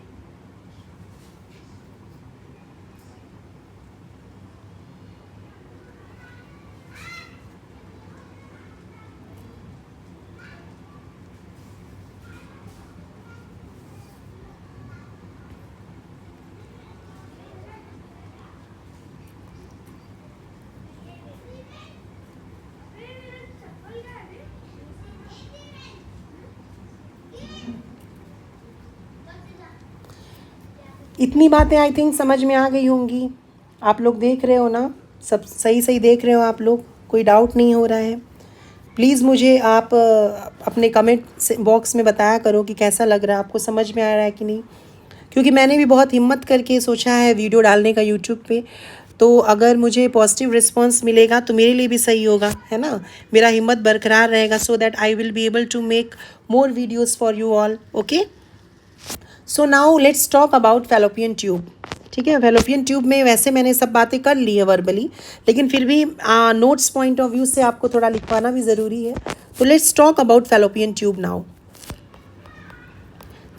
[SPEAKER 1] इतनी बातें आई थिंक समझ में आ गई होंगी. आप लोग देख रहे हो ना? सब सही सही देख रहे हो आप लोग? कोई डाउट नहीं हो रहा है? प्लीज़ मुझे आप अपने कमेंट बॉक्स में बताया करो कि कैसा लग रहा है आपको, समझ में आ रहा है कि नहीं. क्योंकि मैंने भी बहुत हिम्मत करके सोचा है वीडियो डालने का यूट्यूब पे. तो अगर मुझे पॉजिटिव रिस्पांस मिलेगा तो मेरे लिए भी सही होगा, है ना. मेरा हिम्मत बरकरार रहेगा so that I will be able to make more videos for you all. Okay, so now let's talk about fallopian tube. ठीक है, फैलोपियन ट्यूब में वैसे मैंने सब बातें कर ली है वर्बली, लेकिन फिर भी नोट्स पॉइंट ऑफ व्यू से आपको थोड़ा लिखवाना भी ज़रूरी है. तो let's talk about fallopian tube now.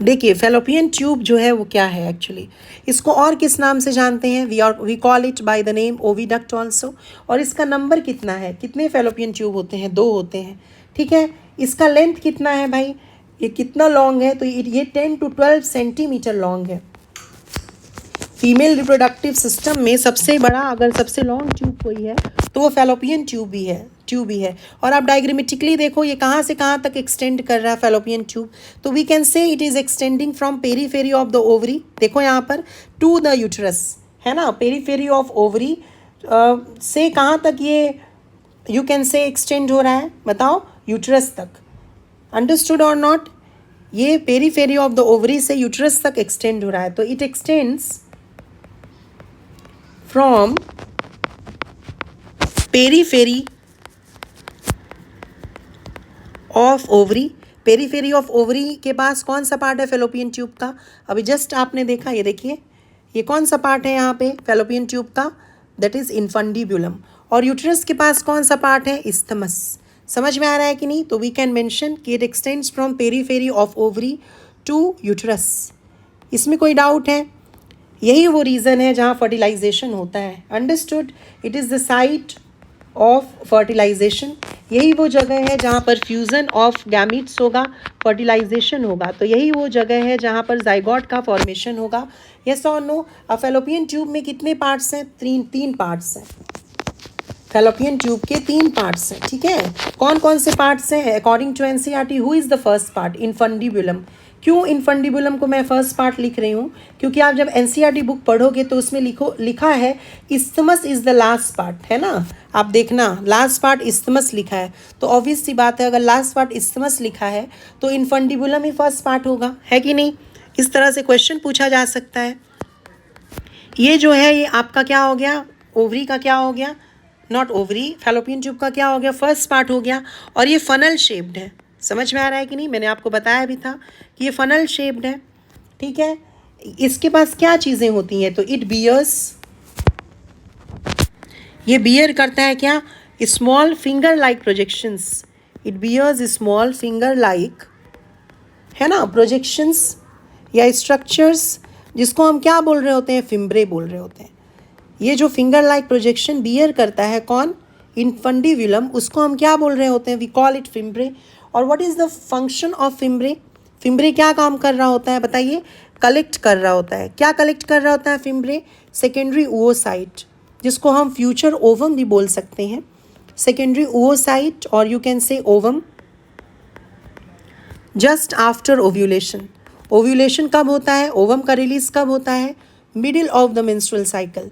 [SPEAKER 1] देखिए, फैलोपियन ट्यूब जो है वो क्या है एक्चुअली. इसको और किस नाम से जानते हैं? We call it by the name oviduct also. और इसका नंबर कितना है? कितने फैलोपियन ट्यूब होते हैं? 2 होते हैं. ठीक है, इसका लेंथ कितना है भाई? ये कितना लॉन्ग है? तो ये 10 to 12 सेंटीमीटर लॉन्ग है. फीमेल रिप्रोडक्टिव सिस्टम में सबसे बड़ा अगर सबसे लॉन्ग ट्यूब कोई है तो वो फैलोपियन ट्यूब ही है. और आप डायग्रामेटिकली देखो ये कहाँ से कहाँ तक एक्सटेंड कर रहा है फैलोपियन ट्यूब. तो we can say it is extending from periphery of the ovary. देखो यहाँ पर टू द यूट्रस, है ना. पेरीफेरी ऑफ ओवरी से कहाँ तक ये यू कैन से एक्सटेंड हो रहा है? बताओ, यूट्रस तक. अंडरस्टूड और नॉट? ये पेरीफेरी ऑफ द ओवरी से यूट्रस तक एक्सटेंड हो रहा है. तो it extends from periphery of ovary. Periphery of ovary के पास कौन सा पार्ट है फैलोपियन ट्यूब का? अभी जस्ट आपने देखा, ये देखिए, ये कौन सा पार्ट है यहाँ पे फैलोपियन ट्यूब का? That is infundibulum. और यूट्रस के पास कौन सा पार्ट है? इस्थमस. समझ में आ रहा है कि नहीं? तो वी कैन मेंशन कि it extends from periphery of ovary to uterus. इसमें कोई डाउट है? यही वो रीज़न है जहाँ फर्टिलाइजेशन होता है. Understood? It is the site of fertilization. यही वो जगह है जहाँ पर फ्यूज़न ऑफ गैमीट्स होगा, फर्टिलाइजेशन होगा. तो यही वो जगह है जहाँ पर जाइगोट का फॉर्मेशन होगा. Yes or no? Fallopian tube में कितने पार्ट्स हैं? 3 पार्ट्स हैं. फैलोपियन ट्यूब के 3 पार्ट्स हैं. ठीक है, कौन कौन से पार्ट्स हैं? According to NCERT, who is the first part? Infundibulum. क्यों इन्फंडिबुलम को मैं फर्स्ट पार्ट लिख रही हूँ? क्योंकि आप जब एनसीईआरटी बुक पढ़ोगे तो उसमें लिखा है isthmus is the last part, है ना. आप देखना, लास्ट पार्ट इस्थमस लिखा है. तो ऑब्वियस सी बात है, अगर लास्ट पार्ट इस्थमस लिखा है तो इन्फंडिबुलम ही फर्स्ट पार्ट होगा, है कि नहीं. इस तरह से क्वेश्चन पूछा जा सकता है. ये जो है ये आपका क्या हो गया? ओवरी का क्या हो गया? नॉट ओवरी, फैलोपियन ट्यूब का क्या हो गया? फर्स्ट पार्ट हो गया. और ये फनल शेप्ड है. समझ में आ रहा है कि नहीं? मैंने आपको बताया भी था कि ये फनल शेप्ड है. ठीक है, इसके पास क्या चीज़ें होती हैं? तो इट बियर्स, ये बियर करता है क्या? Small finger like projections. It bears small finger like, है ना, प्रोजेक्शंस या स्ट्रक्चर्स जिसको हम क्या बोल रहे होते हैं, फिम्ब्रे बोल रहे होते हैं। ये जो फिंगर लाइक प्रोजेक्शन बियर करता है कौन, इनफंडिबुलम, उसको हम क्या बोल रहे होते हैं, वी कॉल इट फिम्ब्रे। और what is the function of fimbriae, fimbriae क्या काम कर रहा होता है बताइए, कलेक्ट कर रहा होता है। क्या कलेक्ट कर रहा होता है फिम्ब्रे, सेकेंडरी oocyte, जिसको हम फ्यूचर ओवम भी बोल सकते हैं, सेकेंडरी oocyte, और यू कैन से ovum. Just after ovulation, ovulation कब होता है, ओवम का रिलीज कब होता है, middle of the menstrual cycle.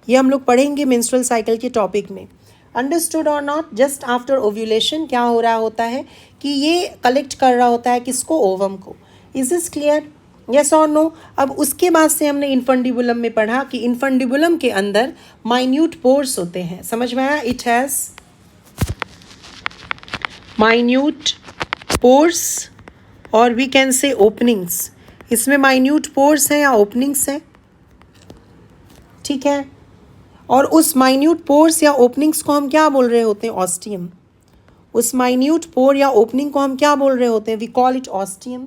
[SPEAKER 1] ये हम लोग पढ़ेंगे मेंस्ट्रुअल साइकिल के टॉपिक में। अंडरस्टूड और नॉट, जस्ट आफ्टर ओव्यूलेशन क्या हो रहा होता है कि ये कलेक्ट कर रहा होता है किसको, ओवम को। Is this clear, yes or no. अब उसके बाद से हमने इनफंडिबुलम में पढ़ा कि इनफंडिबुलम के अंदर माइन्यूट पोर्स होते हैं, समझ में आया, इट हैज़ माइन्यूट पोर्स और वी कैन से ओपनिंग्स। इसमें माइन्यूट पोर्स हैं या ओपनिंग्स हैं, ठीक है। और उस माइन्यूट पोर्स या ओपनिंग्स को हम क्या बोल रहे होते हैं, ऑस्टियम। उस माइन्यूट पोर या ओपनिंग को हम क्या बोल रहे होते हैं, we call it ostium.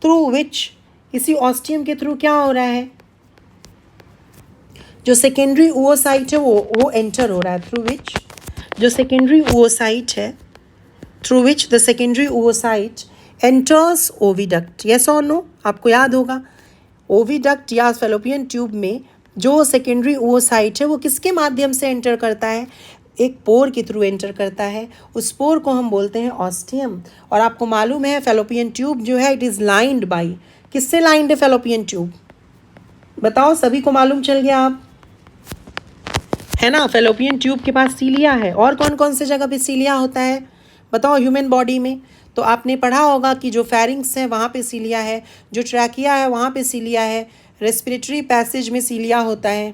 [SPEAKER 1] Through which, इसी ऑस्टियम के थ्रू क्या हो रहा है, जो सेकेंडरी oocyte है वो एंटर हो रहा है, थ्रू विच, जो सेकेंडरी oocyte है, through which the secondary oocyte enters oviduct, yes or no. आपको याद होगा ओविडक्ट या फैलोपियन ट्यूब में जो सेकेंडरी oocyte है वो किसके माध्यम से एंटर करता है, एक पोर के थ्रू एंटर करता है, उस पोर को हम बोलते हैं ऑस्टियम। और आपको मालूम है फैलोपियन ट्यूब जो है इट इज़ लाइंड बाई, किससे लाइंड है फैलोपियन ट्यूब, बताओ, सभी को मालूम चल गया आप, है ना। फैलोपियन ट्यूब के पास सीलिया है, और कौन कौन से जगह पे सीलिया होता है बताओ ह्यूमन बॉडी में। तो आपने पढ़ा होगा कि जो फेरिंग्स है वहाँ पे सीलिया है, जो ट्रैकिया है वहाँ पे सीलिया है, रेस्पिरेटरी पैसेज में सीलिया होता है।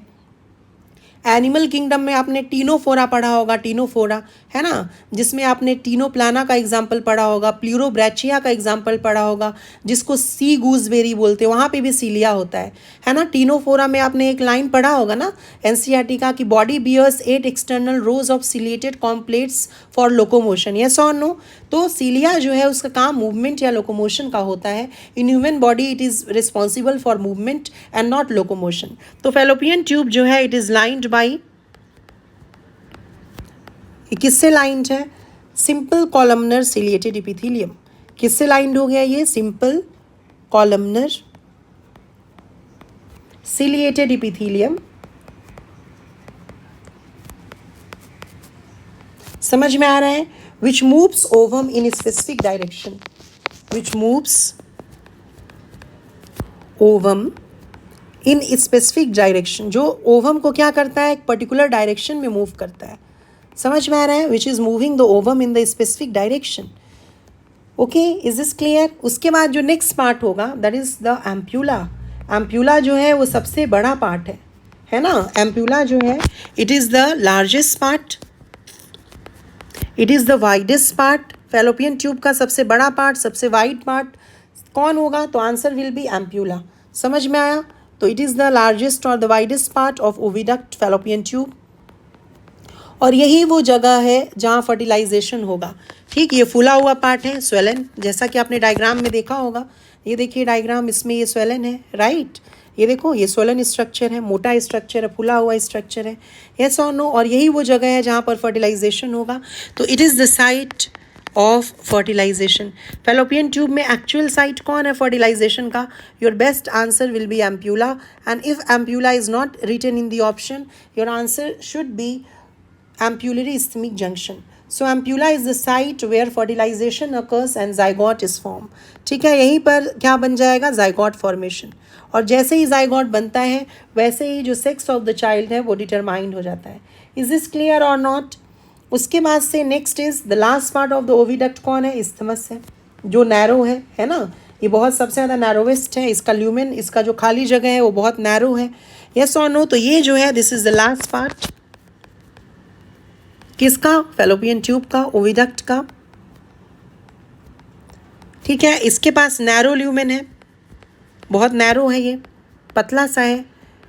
[SPEAKER 1] एनिमल किंगडम में आपने टीनोफोरा पढ़ा होगा, टीनोफोरा है ना, जिसमें आपने टीनोप्लाना का एग्जाम्पल पढ़ा होगा, प्लूरोब्रैचिया का एग्जाम्पल पढ़ा होगा, जिसको सी गूजबेरी बोलते हैं, वहाँ पे भी सीलिया होता है ना। टीनोफोरा में आपने एक लाइन पढ़ा होगा ना एनसीईआरटी का कि body bears 8 external rows of ciliated comb plates for locomotion, yes or no. तो सीलिया जो है उसका काम मूवमेंट या लोकोमोशन का होता है। In human body it is responsible for movement and not locomotion. तो फैलोपियन ट्यूब जो है इट इज़ लाइंड बाई, किससे लाइंड है, सिंपल कॉलमनर सिलिएटेड इपिथीलियम। किससे लाइंड हो गया ये, सिंपल कॉलमनर सिलिएटेड इपिथीलियम। समझ में आ रहा है, विच moves ovum in specific direction, which moves ovum in specific direction, जो ओवम को क्या करता है, एक पर्टिकुलर डायरेक्शन में मूव करता है, समझ में आ रहा है, which is moving the ovum in the specific direction. Okay, is this clear. उसके बाद जो नेक्स्ट पार्ट होगा that is the ampulla. Ampulla जो है वो सबसे बड़ा पार्ट है ना। एम्प्यूला जो है it is the largest part, it is the widest part. Fallopian tube का सबसे बड़ा पार्ट, सबसे वाइड पार्ट कौन होगा, तो आंसर विल बी एम्प्यूला। समझ में आया, तो इट इज़ द लार्जेस्ट और the widest part of oviduct Fallopian tube. और यही वो जगह है जहाँ फर्टिलाइजेशन होगा, ठीक। ये फूला हुआ पार्ट है स्वेलन, जैसा कि आपने डायग्राम में देखा होगा। ये देखिए डायग्राम, इसमें ये स्वेलन है, राइट। ये देखो ये स्वेलन स्ट्रक्चर है, मोटा स्ट्रक्चर है, फूला हुआ स्ट्रक्चर है, यस और नो। और यही वो जगह है जहाँ पर फर्टिलाइजेशन होगा। तो it is the site of fertilization. Fallopian tube में एक्चुअल साइट कौन है फर्टिलाइजेशन का, your best answer will be ampulla. And if ampulla is not written in the option, your answer should be ampullary ischemic junction. So ampulla is the site where fertilization occurs and zygote is formed. ठीक है, यहीं पर क्या बन जाएगा, zygote formation। और जैसे ही zygote बनता है वैसे ही जो sex of the child है वो determined हो जाता है। Is this clear or not? उसके बाद से next is the last part of the oviduct कौन है, isthmus है, जो नैरो है ना। ये बहुत सबसे ज़्यादा नैरोवेस्ट है, इसका ल्यूमेन, इसका जो खाली जगह है वो बहुत नैरो है, यस और नो। तो ये जो है this is the last part किसका, फैलोपियन ट्यूब का, ओविडक्ट का, ठीक है। इसके पास नैरो ल्यूमेन है, बहुत नैरो है, ये पतला सा है।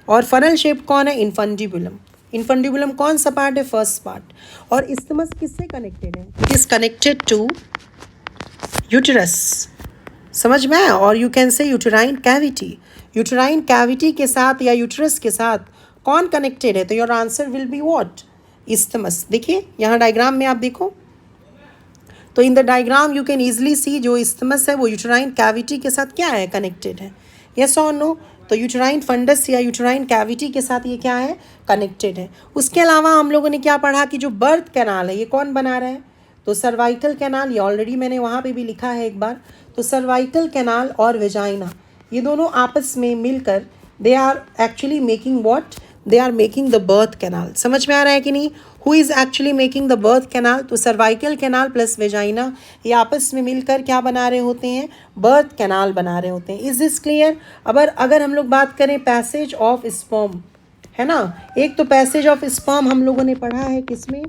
[SPEAKER 1] और फनल शेप कौन है, इनफंडिबुलम। इनफंडिबुलम कौन सा पार्ट है, फर्स्ट पार्ट। और इस्थमस किससे कनेक्टेड है, it is connected to uterus, समझ में आया। और you can say uterine cavity, uterine cavity के साथ या यूट्रस के साथ कौन कनेक्टेड है? तो your answer will be what? Isthmus. देखिए यहाँ डायग्राम में आप देखो, तो in the diagram you can easily see जो इस्थमस है वो यूट्राइन कैविटी के साथ क्या है? कनेक्टेड है। Yes or no? तो यूट्राइन फंडस या यूट्राइन कैविटी के साथ ये क्या है? कनेक्टेड है। उसके अलावा हम लोगों ने क्या पढ़ा कि जो बर्थ कैनाल है ये कौन बना रहा है? तो सर्वाइकल कैनाल, ये ऑलरेडी मैंने वहाँ पे भी लिखा है एक बार। तो सर्वाइकल कैनाल और वेजाइना ये दोनों आपस में मिलकर they are actually making what? They are making the birth canal. समझ में आ रहा है कि नहीं? Who is actually making the birth canal? तो सर्वाइकल कैनाल प्लस वेजाइना ये आपस में मिलकर क्या बना रहे होते हैं? बर्थ कैनाल बना रहे होते हैं। Is this clear? अगर हम लोग बात करें पैसेज ऑफ स्पर्म, है ना, एक तो पैसेज ऑफ स्पर्म हम लोगों ने पढ़ा है किसमें?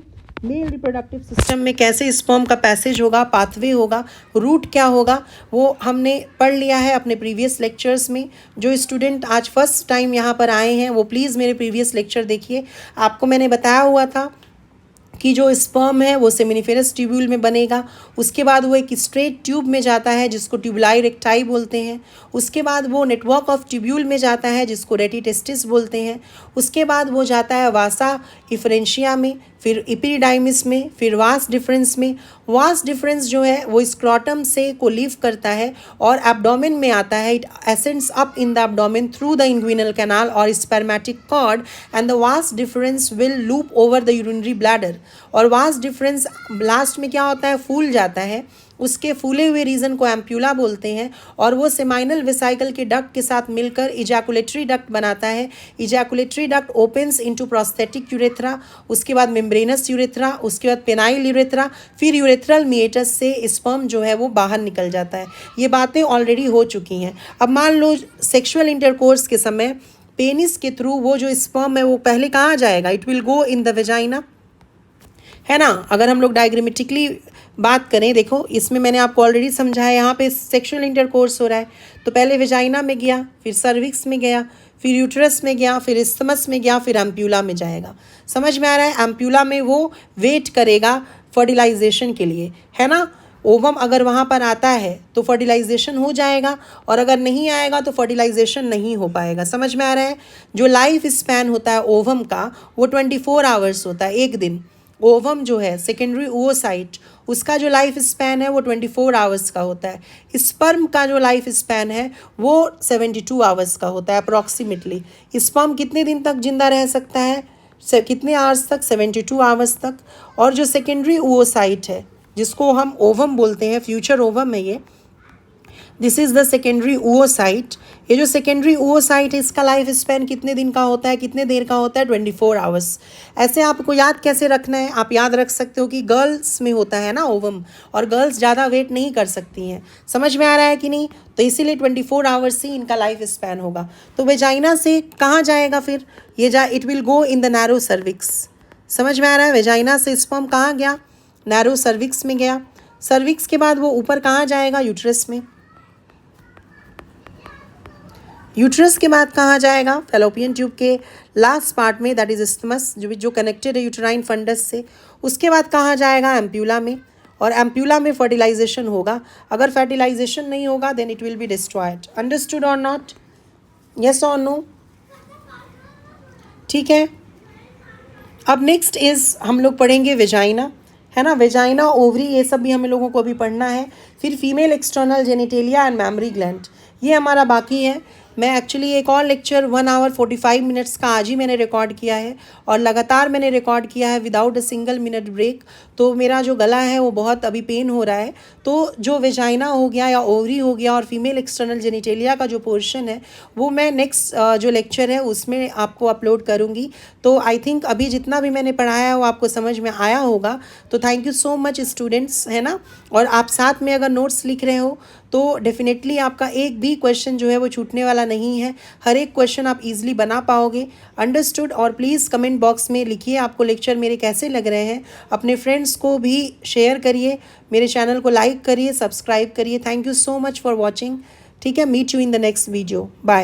[SPEAKER 1] मेल रिप्रोडक्टिव सिस्टम में कैसे स्पर्म का पैसेज होगा, पाथवे होगा, रूट क्या होगा, वो हमने पढ़ लिया है अपने प्रीवियस लेक्चर्स में। जो स्टूडेंट आज फर्स्ट टाइम यहाँ पर आए हैं वो प्लीज़ मेरे प्रीवियस लेक्चर देखिए। आपको मैंने बताया हुआ था कि जो स्पर्म है वो सेमिनिफेरस ट्यूब्यूल में बनेगा, उसके बाद वो एक स्ट्रेट ट्यूब में जाता है जिसको ट्यूबुलाई रेक्टाई बोलते हैं, उसके बाद वो नेटवर्क ऑफ ट्यूब्यूल में जाता है जिसको रेटिटेस्टिस बोलते हैं, उसके बाद वो जाता है वासा इफरेंशिया में, फिर इपिडाइमिस में, फिर वास डिफरेंस में। वास डिफरेंस जो है वो स्क्रोटम से को लीव करता है और एब्डोमेन में आता है। It ascends up in the abdomen through the inguinal canal और spermatic cord and the vas deferens will loop over the urinary bladder. और वास डिफरेंस लास्ट में क्या होता है? फूल जाता है। उसके फूले हुए रीजन को एम्प्यूला बोलते हैं और वो सेमाइनल वेसाइकल के डक्ट के साथ मिलकर इजैकुलेटरी डक्ट बनाता है। Ejaculatory duct opens into prosthetic urethra, उसके बाद मेम्ब्रेनस यूरेथ्रा, उसके बाद पेनाइल यूरेथ्रा, फिर यूरेथ्रल मिएटस से स्पर्म जो है वो बाहर निकल जाता है। ये बातें ऑलरेडी हो चुकी हैं। अब मान लो सेक्सुअल इंटरकोर्स के समय पेनिस के थ्रू वो जो स्पर्म है वो पहले कहाँ जाएगा? It will go in the vagina, है ना। अगर हम लोग डायग्रामेटिकली बात करें, देखो इसमें मैंने आपको ऑलरेडी समझाया, यहाँ पे सेक्सुअल इंटरकोर्स हो रहा है तो पहले वेजाइना में गया, फिर सर्विक्स में गया, फिर यूट्रस में गया, फिर इस्थमस में गया, फिर एम्प्यूला में जाएगा। समझ में आ रहा है? एम्प्यूला में वो वेट करेगा फर्टिलाइजेशन के लिए, है ना। ओवम अगर वहाँ पर आता है तो फर्टिलाइजेशन हो जाएगा और अगर नहीं आएगा तो फर्टिलाइजेशन नहीं हो पाएगा। समझ में आ रहा है? जो लाइफ स्पैन होता है ओवम का वो 24 आवर्स होता है, एक दिन। ओवम जो है सेकेंडरी ओवोसाइट, उसका जो लाइफ स्पैन है वो 24 आवर्स का होता है। स्पर्म का जो लाइफ स्पैन है वो 72 आवर्स का होता है अप्रॉक्सीमेटली। स्पर्म कितने दिन तक जिंदा रह सकता है? कितने आवर्स तक? 72 आवर्स तक। और जो सेकेंडरी ओवोसाइट है जिसको हम ओवम बोलते हैं, फ्यूचर ओवम है ये, this is the secondary oocyte। ये जो सेकेंडरी oocyte है इसका लाइफ स्पैन कितने दिन का होता है, कितने देर का होता है? 24 आवर्स। ऐसे आपको याद कैसे रखना है? आप याद रख सकते हो कि गर्ल्स में होता है ना ओवम, और गर्ल्स ज़्यादा वेट नहीं कर सकती हैं। समझ में आ रहा है कि नहीं? तो इसीलिए 24 आवर्स ही इनका लाइफ स्पैन होगा। तो वेजाइना से कहाँ जाएगा फिर? ये it will go in the narrow cervix. समझ में आ रहा है? वेजाइना से स्पर्म कहाँ गया? नैरो सर्विक्स में गया। सर्विक्स के बाद वो ऊपर कहाँ जाएगा? यूट्रस में। यूट्रस के बाद कहाँ जाएगा? फैलोपियन ट्यूब के लास्ट पार्ट में, दैट इज इस्थमस, जो कनेक्टेड है यूट्राइन फंडस से। उसके बाद कहाँ जाएगा? एम्प्यूला में। और एम्प्यूला में फर्टिलाइजेशन होगा। अगर फर्टिलाइजेशन नहीं होगा then it will be destroyed. Understood और नॉट? Yes or no? ठीक है। अब नेक्स्ट इज हम लोग पढ़ेंगे वेजाइना, है ना। वेजाइना, ओवरी, ये सब भी हम लोगों को अभी पढ़ना है। फिर female external genitalia and mammary gland, ये हमारा बाकी है। मैं एक्चुअली एक और लेक्चर 1 आवर 45 मिनट्स का आज ही मैंने रिकॉर्ड किया है और लगातार मैंने रिकॉर्ड किया है without a single minute break. तो मेरा जो गला है वो बहुत अभी पेन हो रहा है। तो जो वेजाइना हो गया या ओवरी हो गया और फीमेल एक्सटर्नल जेनिटेलिया का जो पोर्शन है वो मैं नेक्स्ट जो लेक्चर है उसमें आपको अपलोड करूँगी। तो आई थिंक अभी जितना भी मैंने पढ़ाया है वो आपको समझ में आया होगा। तो thank you so much students, है ना। और आप साथ में अगर नोट्स लिख रहे हो तो डेफिनेटली आपका एक भी क्वेश्चन जो है वो छूटने वाला नहीं है। हर एक क्वेश्चन आप इजीली बना पाओगे। अंडरस्टूड? और प्लीज़ कमेंट बॉक्स में लिखिए आपको लेक्चर मेरे कैसे लग रहे हैं। अपने फ्रेंड्स को भी शेयर करिए, मेरे चैनल को लाइक करिए, सब्सक्राइब करिए। Thank you so much for watching. ठीक है, meet you in the next video. Bye.